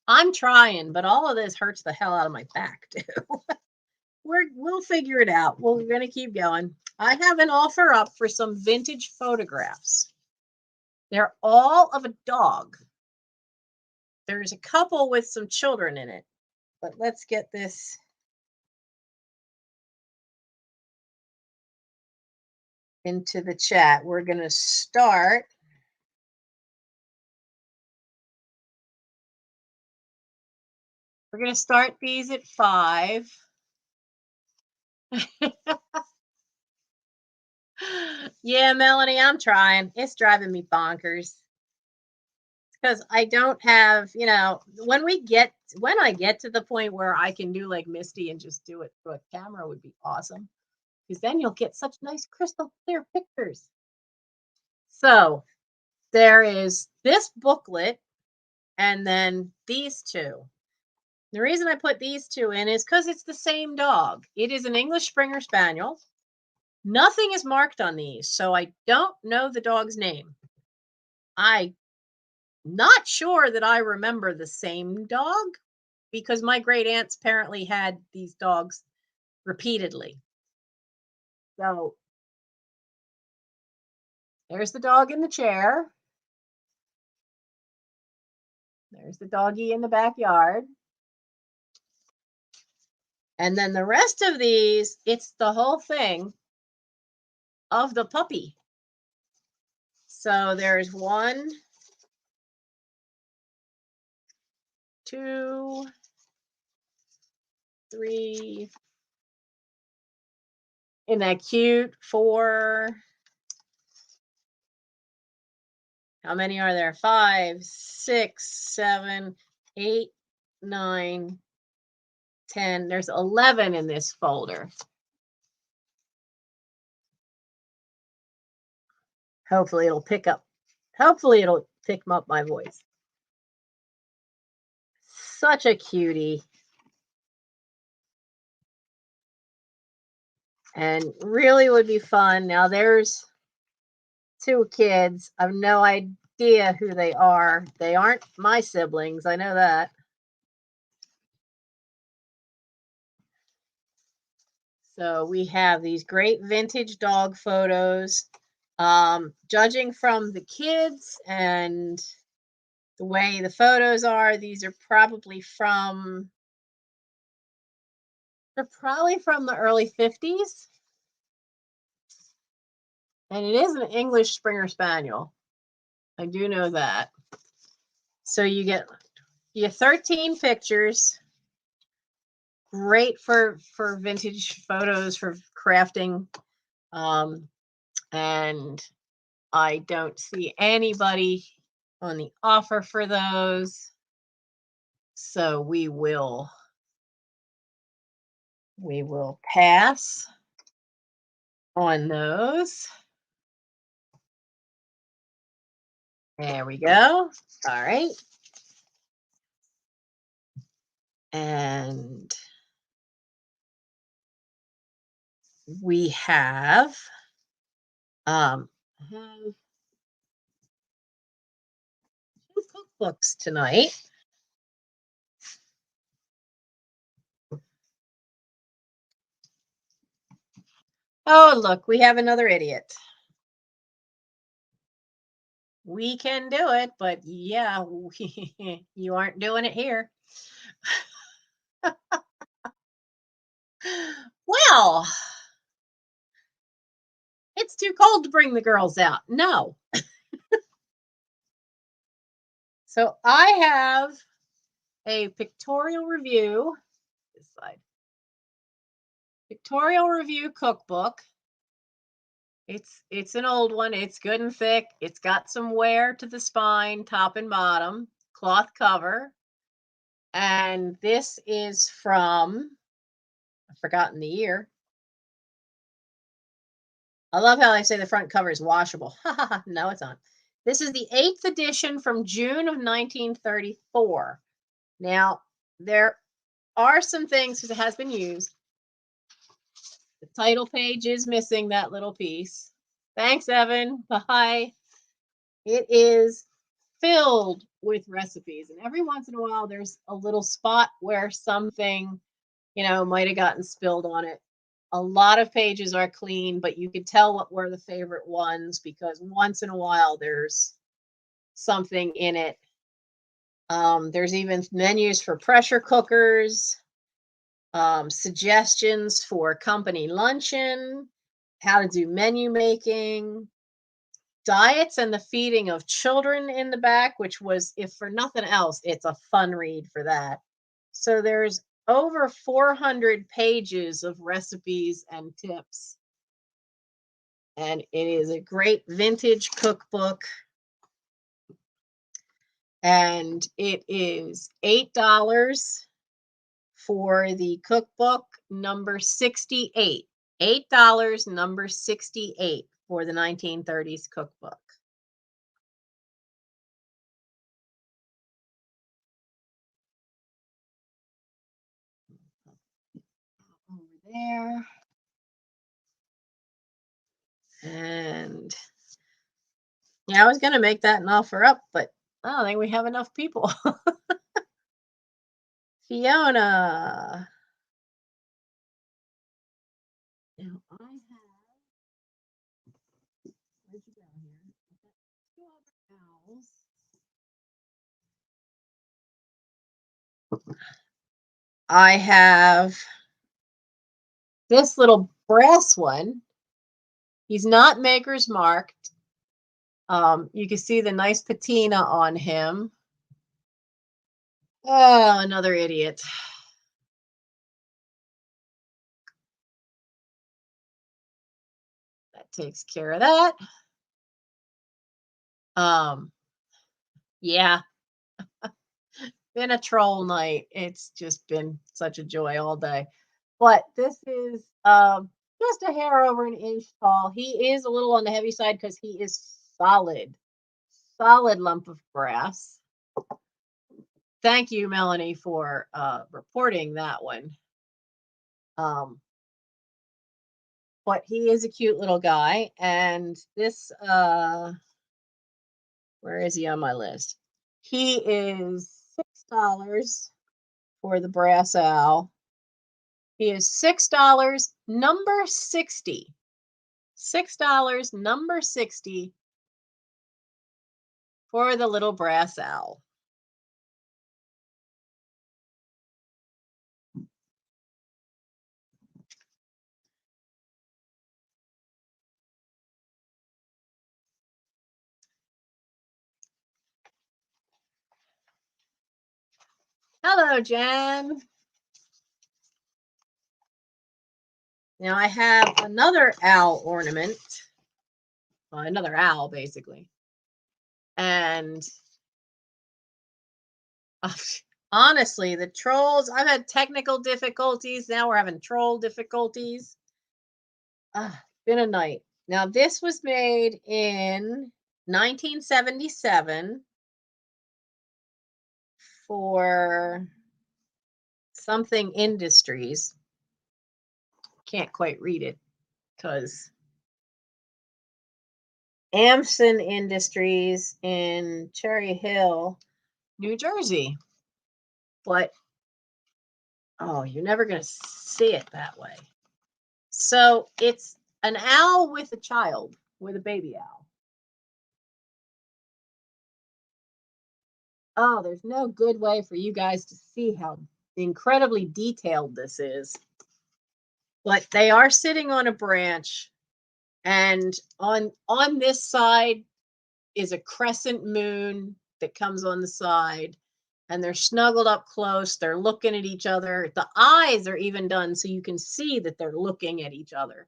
I'm trying, but all of this hurts the hell out of my back too. We'll figure it out. We're going to keep going. I have an offer up for some vintage photographs. They're all of a dog. There's a couple with some children in it, but let's get this. Into the chat. We're going to start. We're going to start these at 5. Yeah, Melanie, I'm trying. It's driving me bonkers. Because I don't have, when I get to the point where I can do like Misty and just do it through a camera would be awesome. Because then you'll get such nice crystal clear pictures. So there is this booklet and then these two. The reason I put these two in is because it's the same dog. It is an English Springer Spaniel. Nothing is marked on these, so I don't know the dog's name. I'm not sure that I remember the same dog because my great aunts apparently had these dogs repeatedly. So there's the dog in the chair. There's the doggy in the backyard. And then the rest of these, it's the whole thing of the puppy. So there's 1, 2, 3. Isn't that cute? 4. How many are there? 5, 6, 7, 8, 9, 10. There's 11 in this folder. Hopefully it'll pick up my voice. Such a cutie. And really would be fun. Now there's 2 kids. I have no idea who they are. They aren't my siblings. I know that. So we have these great vintage dog photos. Judging from the kids and the way the photos are, these are probably from they're probably from the early 50s. And it is an English Springer Spaniel. I do know that. So you get 13 pictures. Great for vintage photos, for crafting. And I don't see anybody on the offer for those. So we will pass on those. There we go. All right. And we have two cookbooks tonight. Oh, look, we have another idiot. We can do it, but yeah, you aren't doing it here. Well, it's too cold to bring the girls out. No. So I have a pictorial review. This side. Pictorial review cookbook. It's an old one. It's good and thick. It's got some wear to the spine, top and bottom, cloth cover. And this is from, I've forgotten the year. I love how they say the front cover is washable. No, it's not. This is the 8th edition from June of 1934. Now, there are some things, because it has been used. The title page is missing that little piece. Thanks, Evan. Bye. It is filled with recipes. And every once in a while, there's a little spot where something, might have gotten spilled on it. A lot of pages are clean, but you could tell what were the favorite ones because once in a while there's something in it. There's even menus for pressure cookers, suggestions for company luncheon, how to do menu making, diets and the feeding of children in the back, which was, if for nothing else, it's a fun read for that. So there's over 400 pages of recipes and tips. And it is a great vintage cookbook. And it is $8 for the cookbook number 68. $8, number 68 for the 1930s cookbook. Over there. And yeah, I was going to make that an offer up, but I don't think we have enough people. Fiona. Now I have, where'd you go here? I've got two other owls. I have this little brass one. He's not maker's marked. You can see the nice patina on him. Oh, another idiot. That takes care of that. Yeah. Been a troll night. It's just been such a joy all day. But this is just a hair over an inch tall. He is a little on the heavy side because he is solid lump of brass. Thank you, Melanie, for reporting that one. But he is a cute little guy. And this, where is he on my list? He is $6 for the brass owl. He is $6, number 60. $6, number 60 for the little brass owl. Hello, Jen. Now I have another owl ornament, another owl basically. And honestly, the trolls, I've had technical difficulties. Now we're having troll difficulties. Been a night. Now this was made in 1977 for something industries. Can't quite read it because Amson Industries in Cherry Hill, New Jersey. But oh, you're never going to see it that way. So it's an owl with a child, with a baby owl. Oh, there's no good way for you guys to see how incredibly detailed this is. But they are sitting on a branch, and on this side is a crescent moon that comes on the side, and they're snuggled up close. They're looking at each other. The eyes are even done so you can see that they're looking at each other.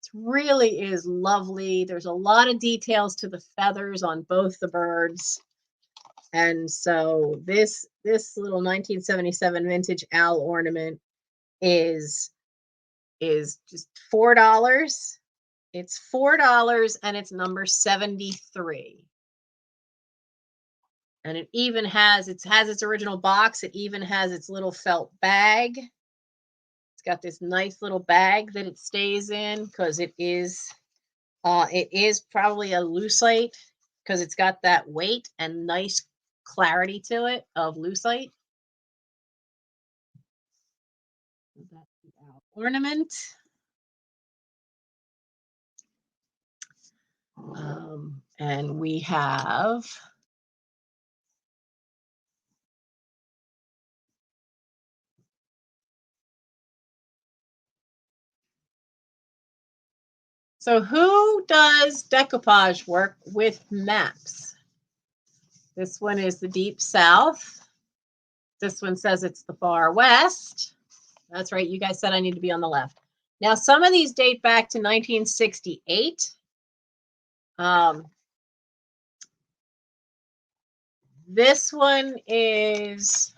It really is lovely. There's a lot of details to the feathers on both the birds. And so this little 1977 vintage owl ornament is just $4. It's $4 and it's number 73. And it even has its original box. It even has its little felt bag. It's got this nice little bag that it stays in because it is probably a lucite because it's got that weight and nice clarity to it of lucite. That's the ornament. And we have so who does decoupage work with maps? This one is the Deep South. This one says it's the Far West. That's right. You guys said I need to be on the left. Now, some of these date back to 1968. This one is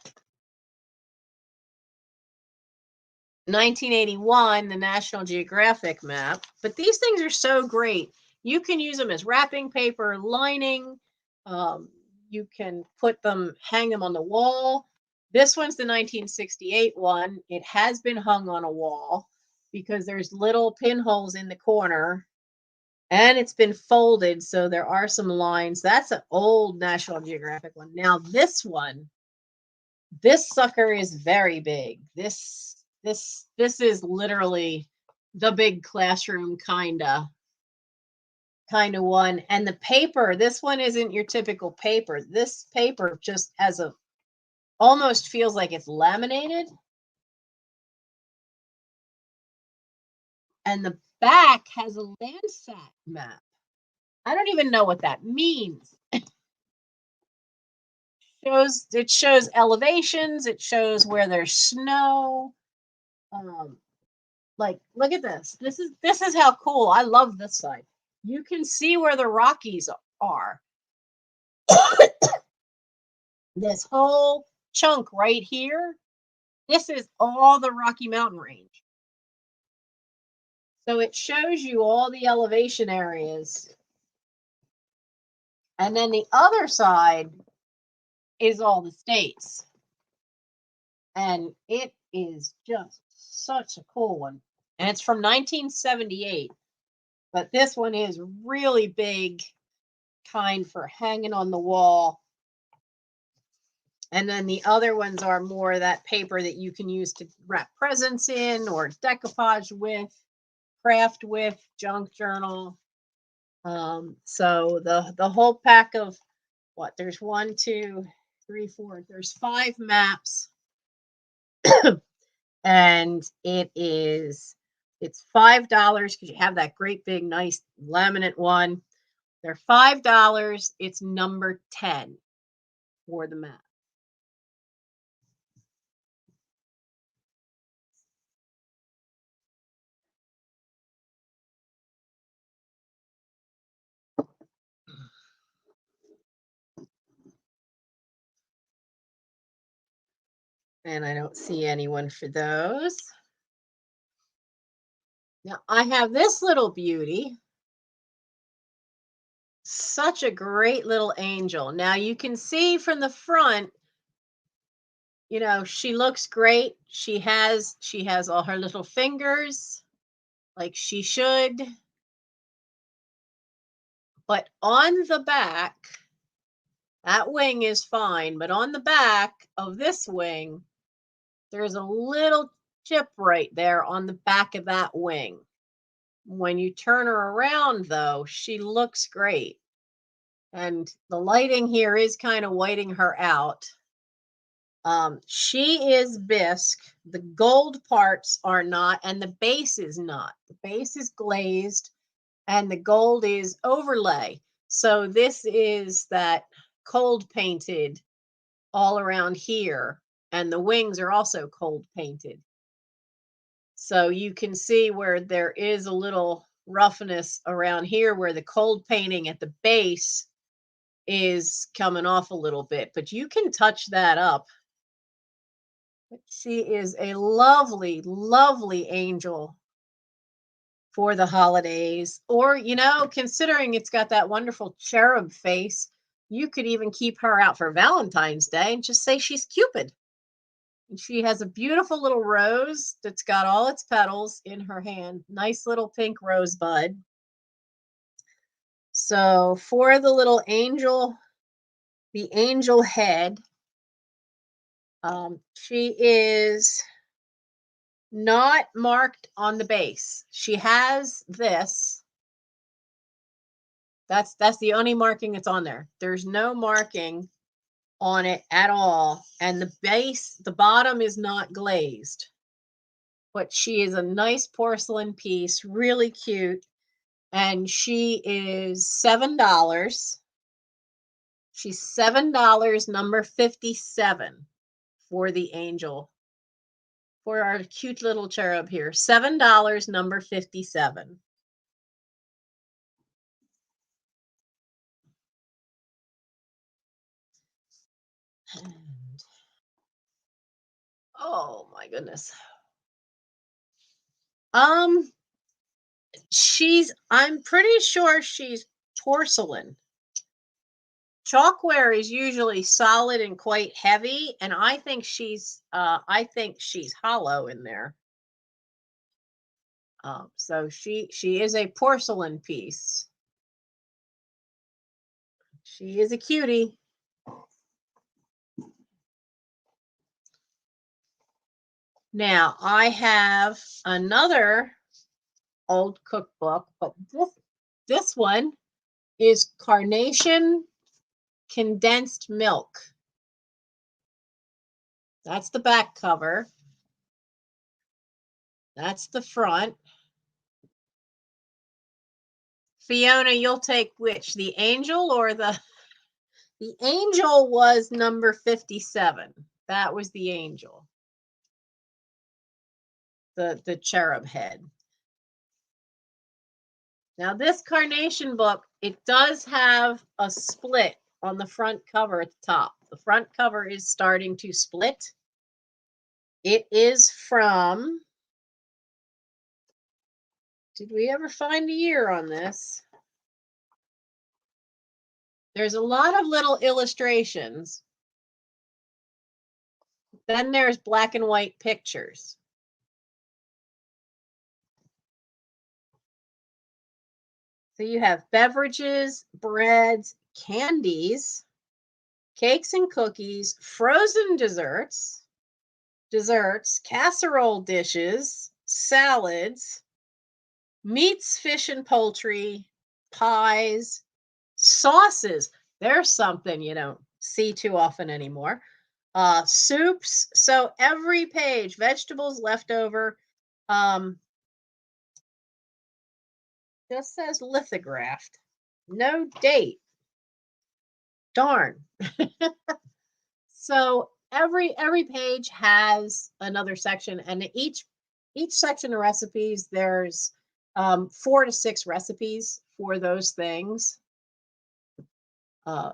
1981, the National Geographic map. But these things are so great. You can use them as wrapping paper, lining. You can hang them on the wall. This one's the 1968 one. It has been hung on a wall because there's little pinholes in the corner. And it's been folded, so there are some lines. That's an old National Geographic one. Now this one, this sucker is very big. This is literally the big classroom kind of one. And the paper, this one isn't your typical paper. This paper just almost feels like it's laminated. And the back has a Landsat map. I don't even know what that means. It shows elevations. It shows where there's snow. Like, look at this. This is how cool. I love this side. You can see where the Rockies are. This whole chunk right here, this is all the Rocky Mountain Range. So it shows you all the elevation areas. And then the other side is all the states. And it is just such a cool one. And it's from 1978. But this one is really big, kind for hanging on the wall. And then the other ones are more that paper that you can use to wrap presents in or decoupage with, craft with, junk journal. So the whole pack of what? There's 1, 2, 3, 4. There's 5 maps, and it's $5 because you have that great big nice laminate one. They're $5. It's number 10 for the map. And I don't see anyone for those. Now I have this little beauty. Such a great little angel. Now you can see from the front, you know, she looks great. She has all her little fingers like she should. But on the back, that wing is fine, but on the back of this wing, there's a little chip right there on the back of that wing. When you turn her around, though, she looks great. And the lighting here is kind of whiting her out. She is bisque. The gold parts are not, and the base is not. The base is glazed, and the gold is overlay. So this is that cold painted all around here, and the wings are also cold painted. So you can see where there is a little roughness around here where the cold painting at the base is coming off a little bit, but you can touch that up. She is a lovely, lovely angel for the holidays. Or, you know, considering it's got that wonderful cherub face, you could even keep her out for Valentine's Day and just say she's Cupid. And she has a beautiful little rose that's got all its petals in her hand. Nice little pink rosebud. So for the little angel, the angel head, she is not marked on the base. She has this. That's the only marking that's on there. There's no marking on it at all. And the base, the bottom is not glazed. But she is a nice porcelain piece, really cute. And she is $7. She's $7, number 57 for the angel. For our cute little cherub here. $7, number 57. And, oh my goodness. I'm pretty sure she's porcelain. Chalkware is usually solid and quite heavy, and I think she's hollow in there. So she is a porcelain piece. She is a cutie. Now I have another old cookbook, but this one is Carnation condensed milk. That's the back cover. That's the front. Fiona, you'll take which? The angel or the angel was number 57. That was the angel. The cherub head. Now this Carnation book, it does have a split on the front cover at the top. The front cover is starting to split. It is from, did we ever find a year on this? There's a lot of little illustrations. Then there's black and white pictures. So you have beverages, breads, candies, cakes and cookies, frozen desserts, casserole dishes, salads, meats, fish and poultry, pies, sauces. There's something you don't see too often anymore. Soups. So every page, vegetables, leftover, just says lithographed. No date. Darn. So every page has another section, and each section of recipes, there's 4 to 6 recipes for those things.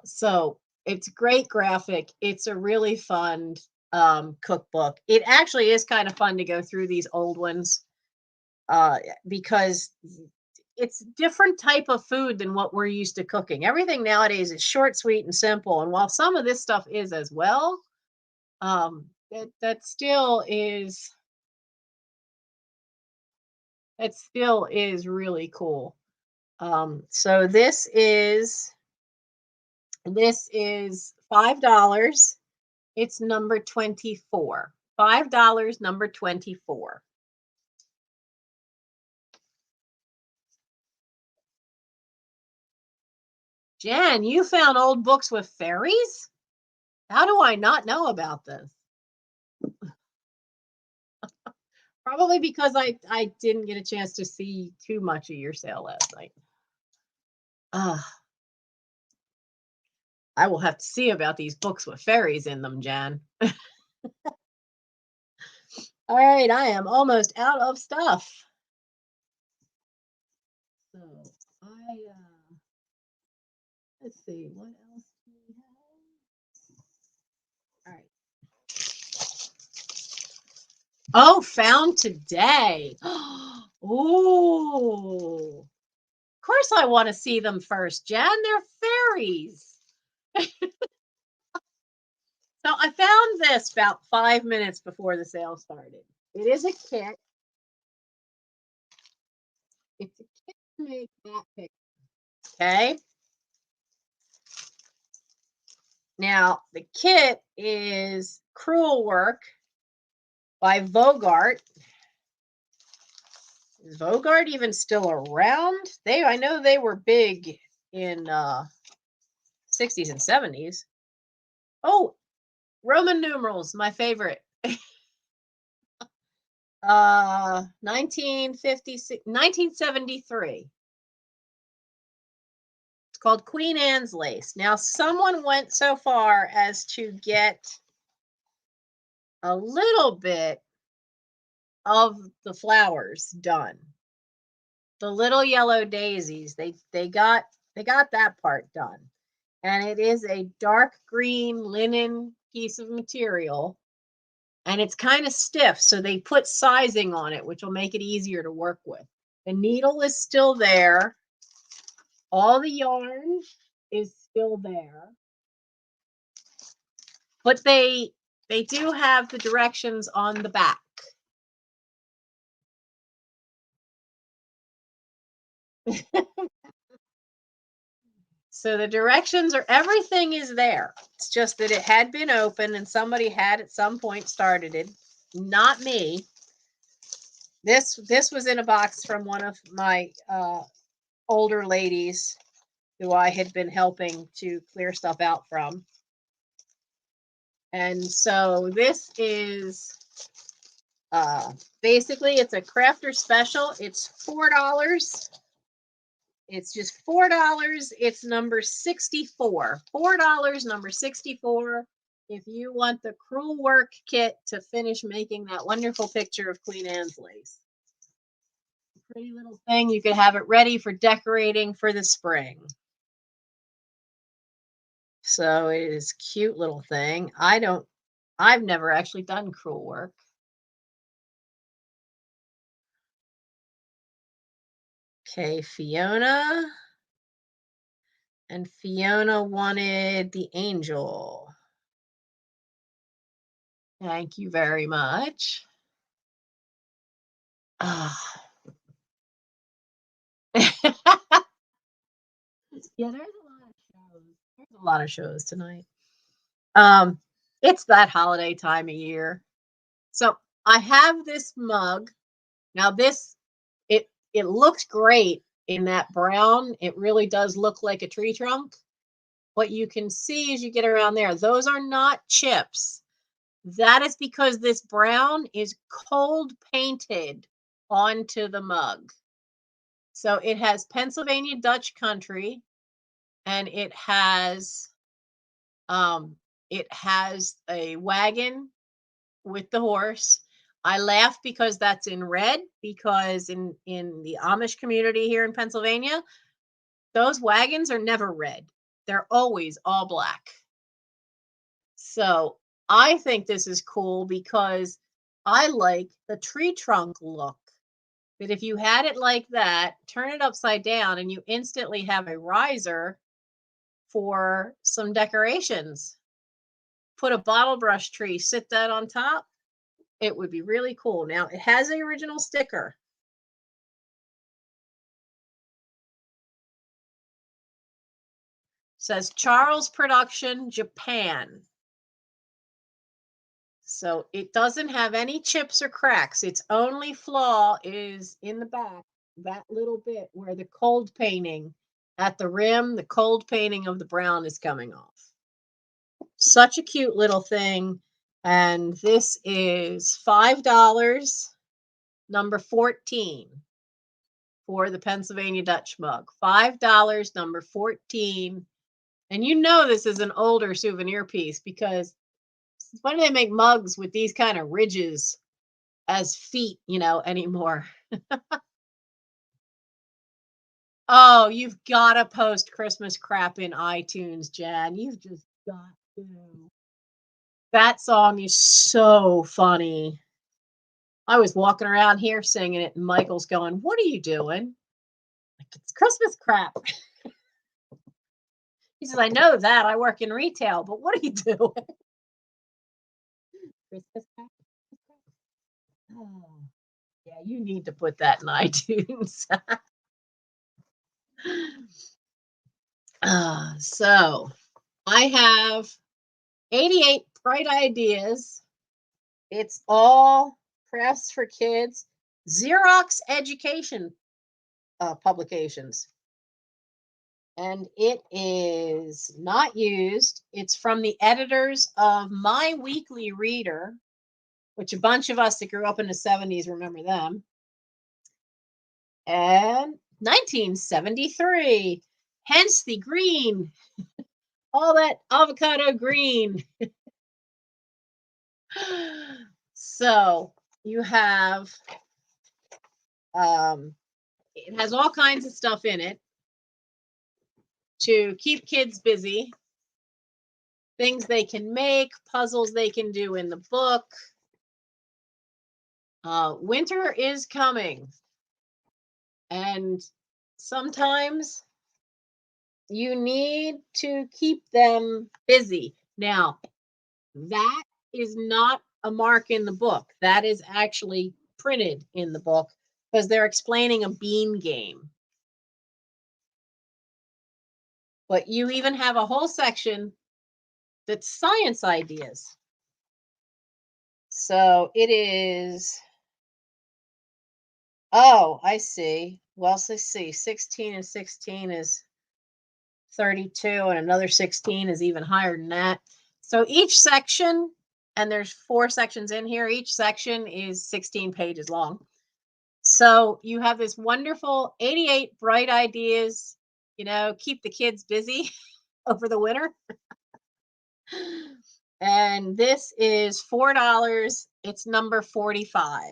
So it's great graphic. It's a really fun cookbook. It actually is kind of fun to go through these old ones because it's different type of food than what we're used to cooking. Everything nowadays is short, sweet, and simple. And while some of this stuff is as well, that still is really cool. So this is $5. It's number 24. $5, number 24. Jen, you found old books with fairies? How do I not know about this? Probably because I didn't get a chance to see too much of your sale last night. I will have to see about these books with fairies in them, Jan. All right, I am almost out of stuff. So let's see, what else do we have? All right. Oh, found today. Oh, of course I want to see them first, Jan. They're fairies. So I found this about 5 minutes before the sale started. It is a kit. It's a kit to make that picture. Okay. Now, the kit is Cruel Work by Vogart. Is Vogart even still around? I know they were big in 60s and 70s. Oh, Roman numerals, my favorite. 1973. It's called Queen Anne's Lace. Now, someone went so far as to get a little bit of the flowers done. The little yellow daisies, they got that part done. And it is a dark green linen piece of material. And it's kind of stiff, so they put sizing on it, which will make it easier to work with. The needle is still there. All the yarn is still there. But they do have the directions on the back. So the directions everything is there. It's just that it had been open and somebody had at some point started it. Not me. This was in a box from one of my older ladies who I had been helping to clear stuff out from. And so this is basically it's a crafter special. It's $4. It's just $4. It's number 64. $4, number 64. If you want the Cruel Work kit to finish making that wonderful picture of Queen Anne's lace. Pretty little thing. You could have it ready for decorating for the spring. So it is a cute little thing. I've never actually done Cruel Work. Okay, Fiona. And Fiona wanted the angel. Thank you very much. Yeah, there's a lot of shows. There's a lot of shows tonight. It's that holiday time of year. So I have this mug. Now it looks great in that brown. It really does look like a tree trunk. What you can see as you get around there, those are not chips. That is because this brown is cold painted onto the mug. So it has Pennsylvania Dutch country, and it has a wagon with the horse. I laugh because that's in red, because in the Amish community here in Pennsylvania, those wagons are never red. They're always all black. So I think this is cool because I like the tree trunk look. That if you had it like that, turn it upside down, and you instantly have a riser for some decorations. Put a bottle brush tree, sit that on top. It would be really cool. Now, it has the original sticker. It says Charles Production, Japan. So it doesn't have any chips or cracks. Its only flaw is in the back, that little bit where the cold painting at the rim, the cold painting of the brown is coming off. Such a cute little thing. And this is $5, number 14, for the Pennsylvania Dutch mug. $5, number 14. And you know this is an older souvenir piece, because why do they make mugs with these kind of ridges as feet, anymore? Oh, you've got to post Christmas crap in iTunes, Jan. You've just got to. That song is so funny. I was walking around here singing it, and Michael's going, "What are you doing?" Like, it's Christmas crap. He says, "I know that. I work in retail, but what are you doing?" Christmas crap? Oh, yeah, you need to put that in iTunes. So I have 88 bright ideas. It's all crafts for kids. Xerox education publications. And it is not used. It's from the editors of My Weekly Reader, which a bunch of us that grew up in the 70s remember them. And 1973, hence the green, all that avocado green. So you have, it has all kinds of stuff in it to keep kids busy. Things they can make, puzzles they can do in the book. Winter is coming, and sometimes you need to keep them busy. Now, that is not a mark in the book. That is actually printed in the book, because they're explaining a bean game. But you even have a whole section that's science ideas. So it is, oh, I see. Well, let's see, 16 and 16 is 32, and another 16 is even higher than that. So each section, and there's 4 sections in here, each section is 16 pages long. So you have this wonderful 88 bright ideas, keep the kids busy over the winter. And this is $4. It's number 45.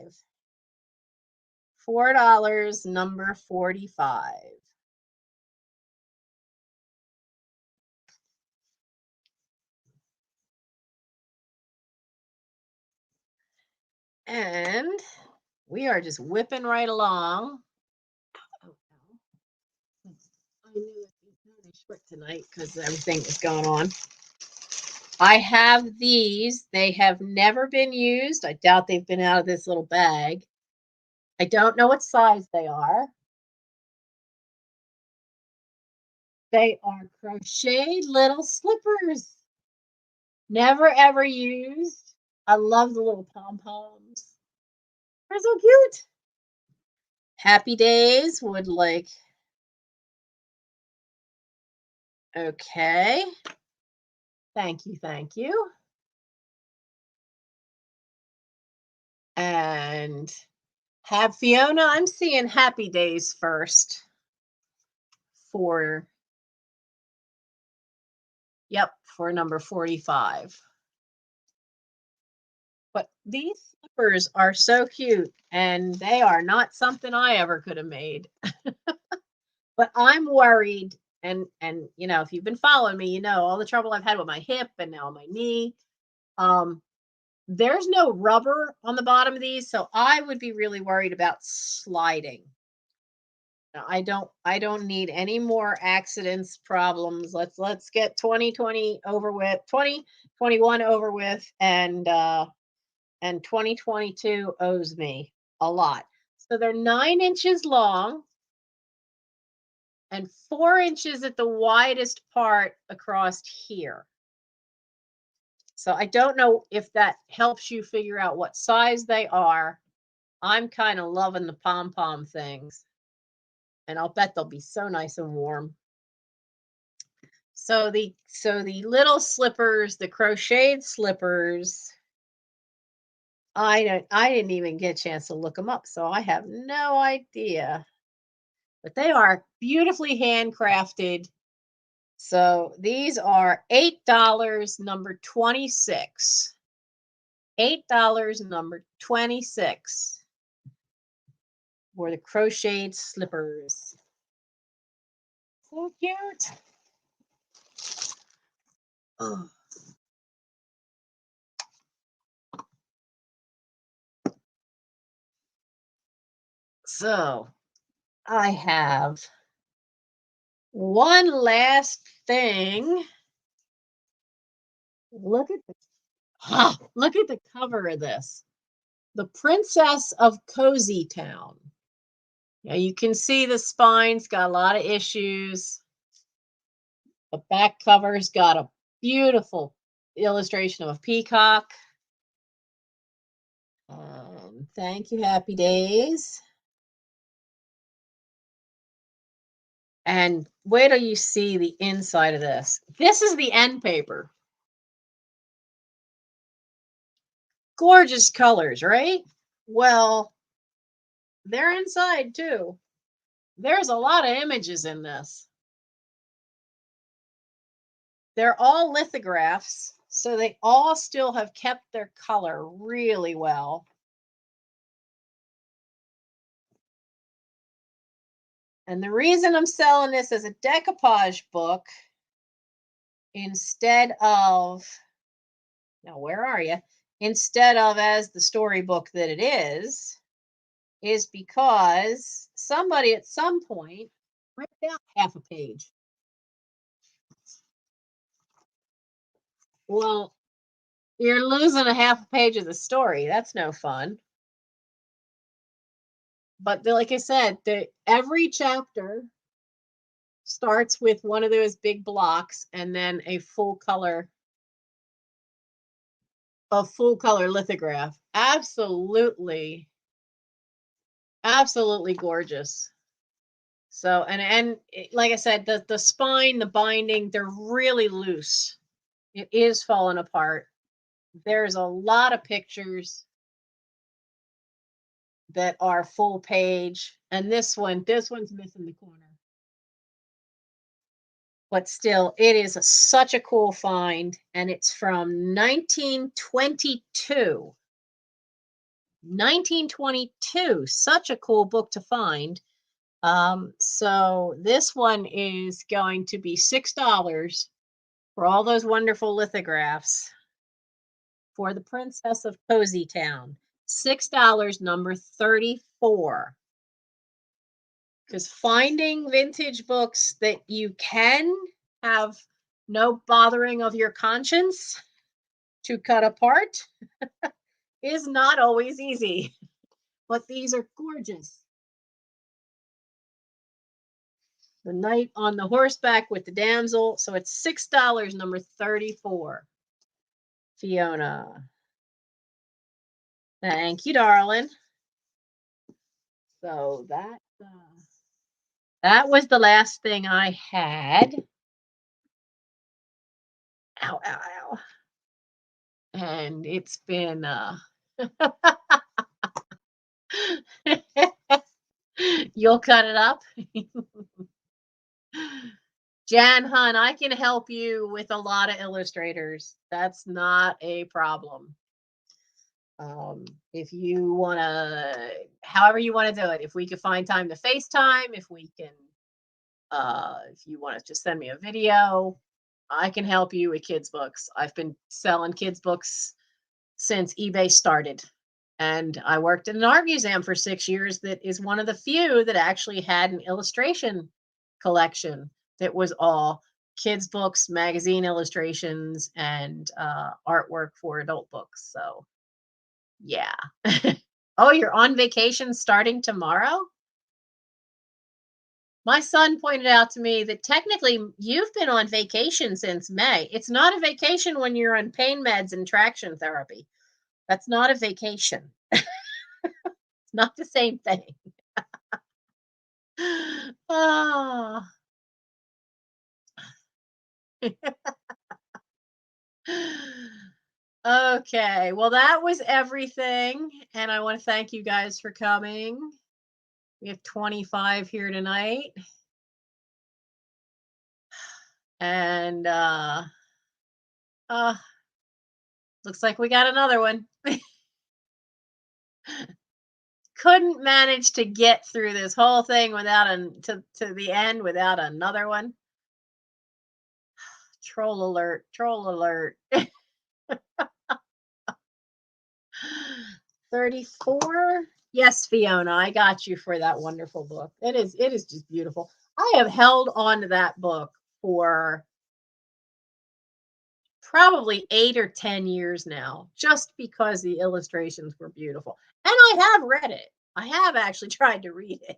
$4, number 45. And we are just whipping right along. I knew it was short tonight because everything is going on. I have these. They have never been used. I doubt they've been out of this little bag. I don't know what size they are. They are crocheted little slippers. Never ever used. I love the little pom-poms. They're so cute. Happy Days would like, okay. Thank you, thank you. And have Fiona, I'm seeing Happy Days first for, yep, for number 45. But these slippers are so cute, and they are not something I ever could have made. But I'm worried, and you know, if you've been following me, you know all the trouble I've had with my hip and now my knee. There's no rubber on the bottom of these, so I would be really worried about sliding. No, I don't need any more accidents, problems. Let's get 2020 over with, 2021 over with, and 2022 owes me a lot. So they're 9 inches long and 4 inches at the widest part across here. So I don't know if that helps you figure out what size they are. I'm kind of loving the pom-pom things. And I'll bet they'll be so nice and warm. So the little slippers, the crocheted slippers, I didn't even get a chance to look them up, so I have no idea. But they are beautifully handcrafted. So these are $8, number 26. $8, number 26 for the crocheted slippers. So cute. Oh. So I have one last thing. Look at look at the cover of this. The Princess of Cozy Town. Now you can see the spine's got a lot of issues. The back cover's got a beautiful illustration of a peacock. Thank you, Happy Days. And wait till you see the inside of this. This is the end paper. Gorgeous colors, right? Well, they're inside too. There's a lot of images in this. They're all lithographs, so they all still have kept their color really well. And the reason I'm selling this as a decoupage book instead of, now where are you? Instead of as the storybook that it is because somebody at some point ripped out half a page. Well, you're losing a half a page of the story. That's no fun. But like I said, every chapter starts with one of those big blocks and then a full color lithograph. Absolutely gorgeous. So and like I said, the spine, the binding, they're really loose. It is falling apart. There's a lot of pictures that are full page, and this one's missing the corner. But still, it is such a cool find, and it's from 1922. 1922, such a cool book to find. So this one is going to be $6 for all those wonderful lithographs for the Princess of Cozy Town. $6, number 34. Because finding vintage books that you can have no bothering of your conscience to cut apart is not always easy. But these are gorgeous. The knight on the horseback with the damsel. So it's $6, number 34. Fiona. Thank you, darling. So that was the last thing I had. Ow, ow, ow. And it's been you'll cut it up. Jan Hun, I can help you with a lot of illustrators. That's not a problem. If you want to, however you want to do it, if we can find time to FaceTime, if we can, if you want to just send me a video, I can help you with kids' books. I've been selling kids' books since eBay started. And I worked in an art museum for 6 years that is one of the few that actually had an illustration collection that was all kids' books, magazine illustrations, and artwork for adult books. So, yeah. Oh, you're on vacation starting tomorrow? My son pointed out to me that technically you've been on vacation since May. It's not a vacation when you're on pain meds and traction therapy. That's not a vacation. It's not the same thing. Ah. Okay, well, that was everything. And I want to thank you guys for coming. We have 25 here tonight. And looks like we got another one. Couldn't manage to get through this whole thing without to the end without another one. Troll alert, troll alert. 34. Yes, Fiona, I got you for that wonderful book. It is just beautiful. I have held on to that book for probably 8 or 10 years now, just because the illustrations were beautiful. And I have read it. I have actually tried to read it.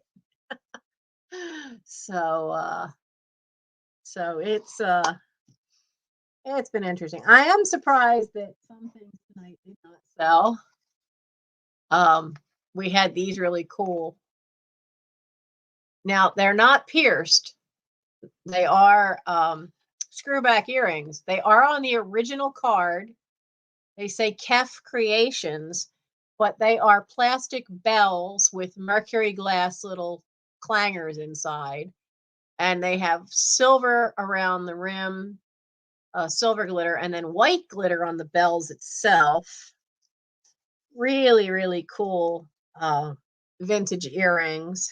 So it's been interesting. I am surprised that some things tonight did not sell. We had these really cool. Now they're not pierced. They are screwback earrings. They are on the original card. They say Kef Creations, but they are plastic bells with mercury glass little clangers inside. And they have silver around the rim, silver glitter, and then white glitter on the bells itself. Really, really cool vintage earrings.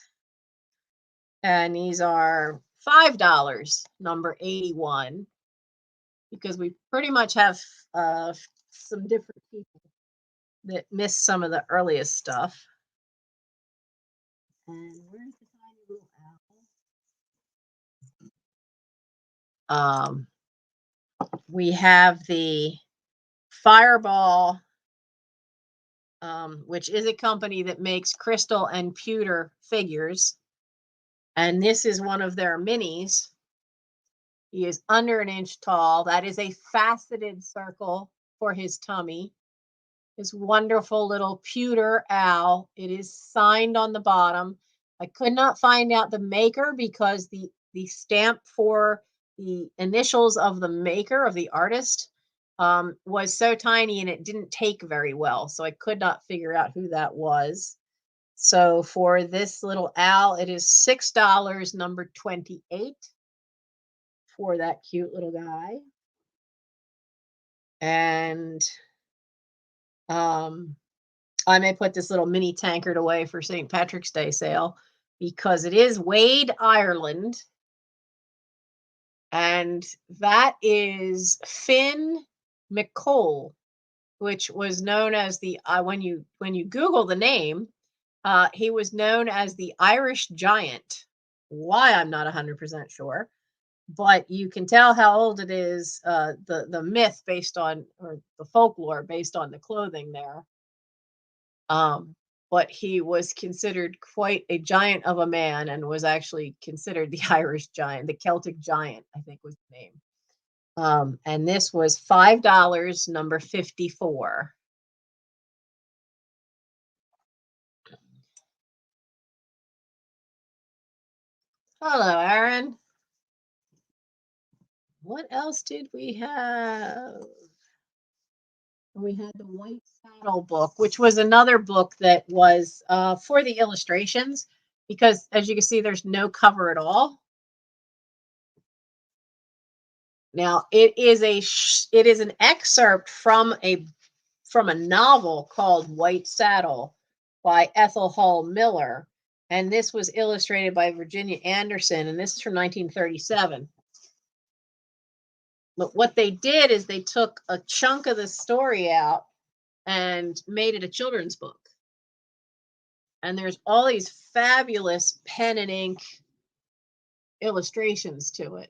And these are $5, number 81, because we pretty much have some different people that missed some of the earliest stuff. And where's the tiny little owl? We have the Fireball, which is a company that makes crystal and pewter figures. And this is one of their minis. He is under an inch tall. That is a faceted circle for his tummy. This wonderful little pewter owl. It is signed on the bottom. I could not find out the maker because the stamp for the initials of the maker, of the artist, was so tiny and it didn't take very well. So I could not figure out who that was. So for this little owl, it is $6, number 28, for that cute little guy. And I may put this little mini tankard away for St. Patrick's Day sale because it is Wade, Ireland. And that is Finn McCool, which was known as the when you Google the name, he was known as the Irish Giant. Why, I'm not 100% sure, but you can tell how old it is. The myth based on, or the folklore based on the clothing there. But he was considered quite a giant of a man and was actually considered the Irish giant, the Celtic giant, I think was the name. And this was $5, number 54. Hello, Aaron. What else did we have? We had the White Saddle book, which was another book that was for the illustrations, because as you can see, there's no cover at all. Now it is an excerpt from a novel called White Saddle by Ethel Hall Miller, and this was illustrated by Virginia Anderson, and this is from 1937. But what they did is they took a chunk of the story out and made it a children's book. And there's all these fabulous pen and ink illustrations to it.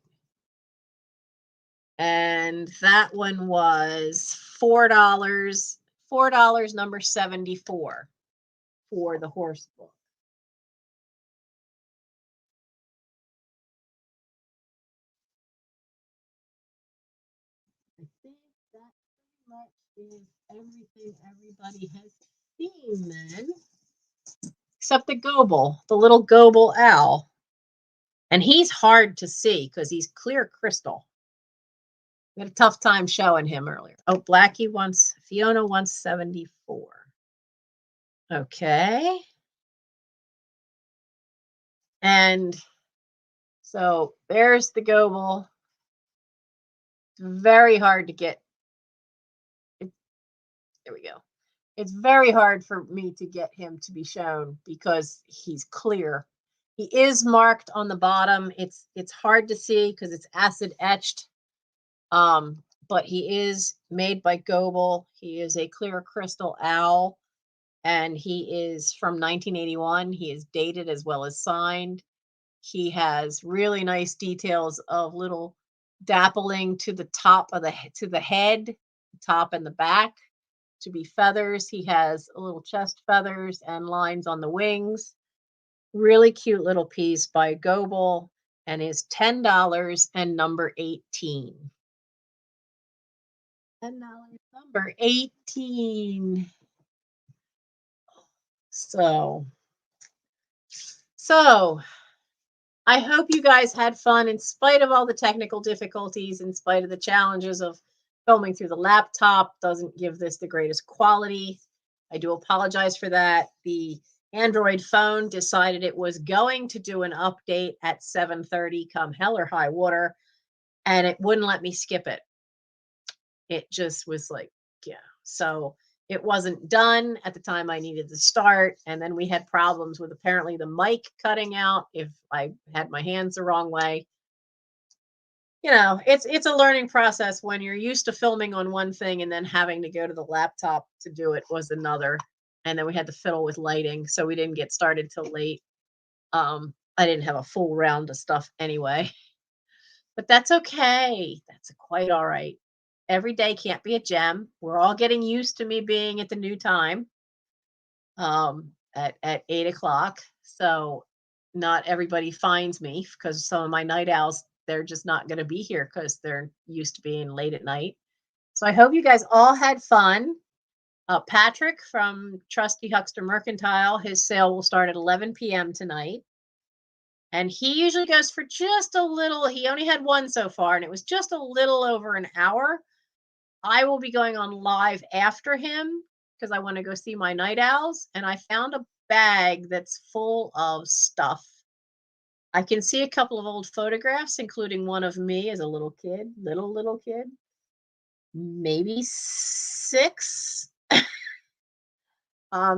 And that one was $4, number 74 for the horse book. I think that pretty much is everything everybody has seen then. Except the Goble, the little Goble owl. And he's hard to see because he's clear crystal. We had a tough time showing him earlier. Oh, Blackie wants, Fiona wants 74. Okay. And so there's the Goble. Very hard to get. There we go. It's very hard for me to get him to be shown because he's clear. He is marked on the bottom. It's hard to see because it's acid etched. But he is made by Goble. He is a clear crystal owl, and he is from 1981. He is dated as well as signed. He has really nice details of little dappling to the top of the head, top and the back to be feathers. He has a little chest feathers and lines on the wings. Really cute little piece by Goble, and is $10 and number 18. $10, number 18. So I hope you guys had fun in spite of all the technical difficulties, in spite of the challenges of filming through the laptop. Doesn't give this the greatest quality. I do apologize for that. The Android phone decided it was going to do an update at 7:30 come hell or high water, and it wouldn't let me skip it. It just was like, yeah. So it wasn't done at the time I needed to start. And then we had problems with apparently the mic cutting out if I had my hands the wrong way. You know, it's a learning process when you're used to filming on one thing and then having to go to the laptop to do it was another. And then we had to fiddle with lighting. So we didn't get started till late. I didn't have a full round of stuff anyway. But that's okay. That's quite all right. Every day can't be a gem. We're all getting used to me being at the new time at 8 o'clock. So not everybody finds me because some of my night owls, they're just not going to be here because they're used to being late at night. So I hope you guys all had fun. Patrick from Trusty Huckster Mercantile, his sale will start at 11 p.m. tonight. And he usually goes for just a little. He only had one so far, and it was just a little over an hour. I will be going on live after him because I want to go see my night owls. And I found a bag that's full of stuff. I can see a couple of old photographs, including one of me as a little kid, little kid, maybe 6.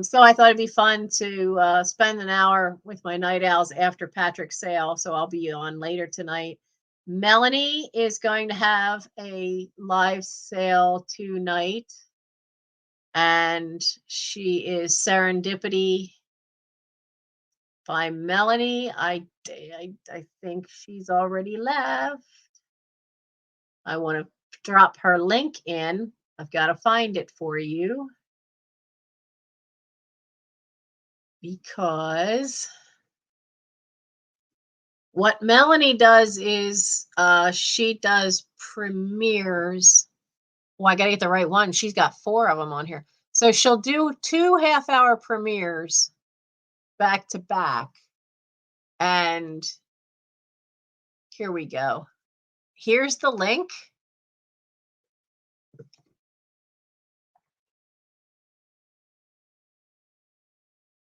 So I thought it'd be fun to spend an hour with my night owls after Patrick's sale. So I'll be on later tonight. Melanie is going to have a live sale tonight. And she is Serendipity by Melanie. I think she's already left. I want to drop her link in. I've got to find it for you. Because What Melanie does is she does premieres. Well, I got to get the right one. She's got 4 of them on here. So she'll do 2 half-hour premieres back to back. And here we go. Here's the link.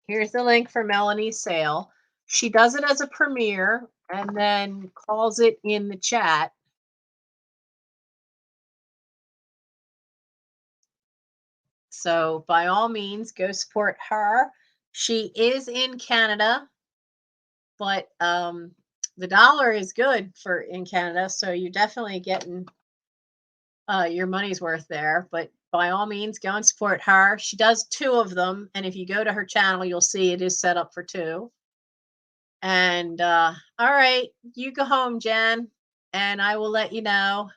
Here's the link for Melanie's sale. She does it as a premiere and then calls it in the chat. So by all means, go support her. She is in Canada, but the dollar is good for in Canada, so you're definitely getting your money's worth there. But by all means, go and support her. She does 2 of them, and if you go to her channel, you'll see it is set up for 2. And all right, you go home, Jen, and I will let you know.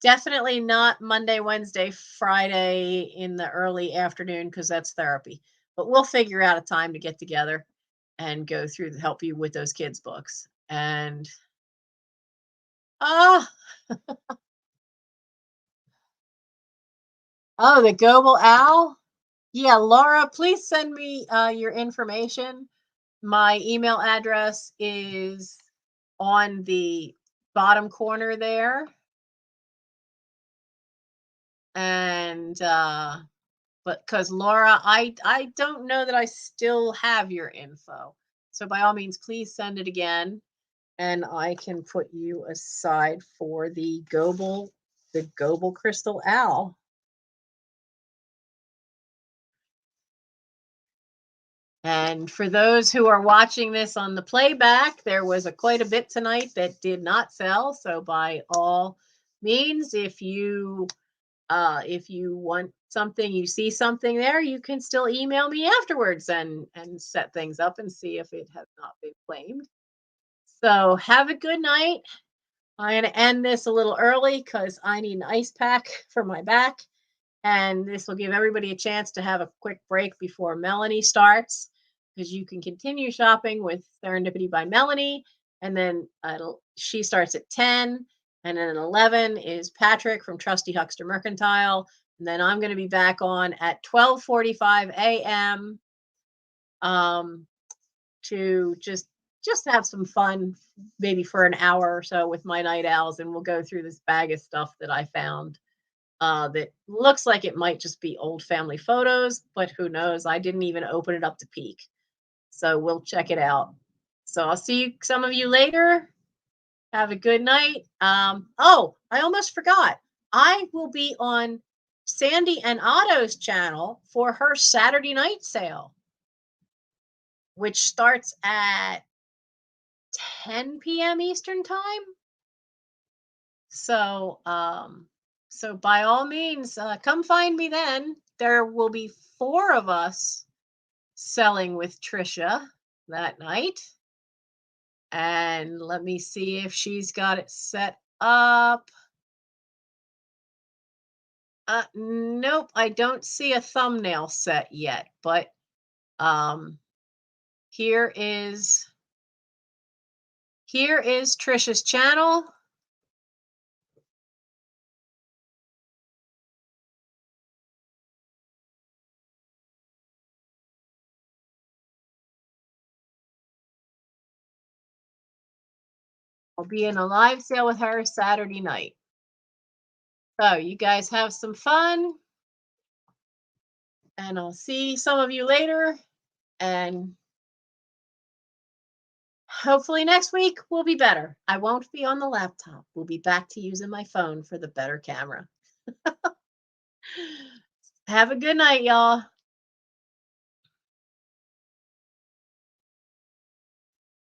Definitely not Monday, Wednesday, Friday in the early afternoon because that's therapy. But we'll figure out a time to get together and go through help you with those kids' books. And oh, the Goble Owl. Yeah, Laura, please send me your information. My email address is on the bottom corner there. And but because Laura, I don't know that I still have your info. So by all means, please send it again, and I can put you aside for the Goble Crystal Owl. And for those who are watching this on the playback, there was quite a bit tonight that did not sell. So by all means, if you want something, you see something there, you can still email me afterwards and set things up and see if it has not been claimed. So have a good night. I'm going to end this a little early because I need an ice pack for my back. And this will give everybody a chance to have a quick break before Melanie starts, because you can continue shopping with Serendipity by Melanie. And then she starts at 10. And then at 11 is Patrick from Trusty Huckster Mercantile. And then I'm going to be back on at 12:45 a.m. To just have some fun, maybe for an hour or so with my night owls. And we'll go through this bag of stuff that I found. That looks like it might just be old family photos, but who knows? I didn't even open it up to peek. So we'll check it out. So I'll see some of you later. Have a good night. Oh, I almost forgot. I will be on Sandy and Otto's channel for her Saturday night sale, which starts at 10 p.m. Eastern time. So, so by all means, come find me then. There will be 4 of us selling with Trisha that night. And let me see if she's got it set up. Nope, I don't see a thumbnail set yet, but here is Trisha's channel. I'll be in a live sale with her Saturday night. So you guys have some fun. And I'll see some of you later. And hopefully next week will be better. I won't be on the laptop. We'll be back to using my phone for the better camera. Have a good night, y'all.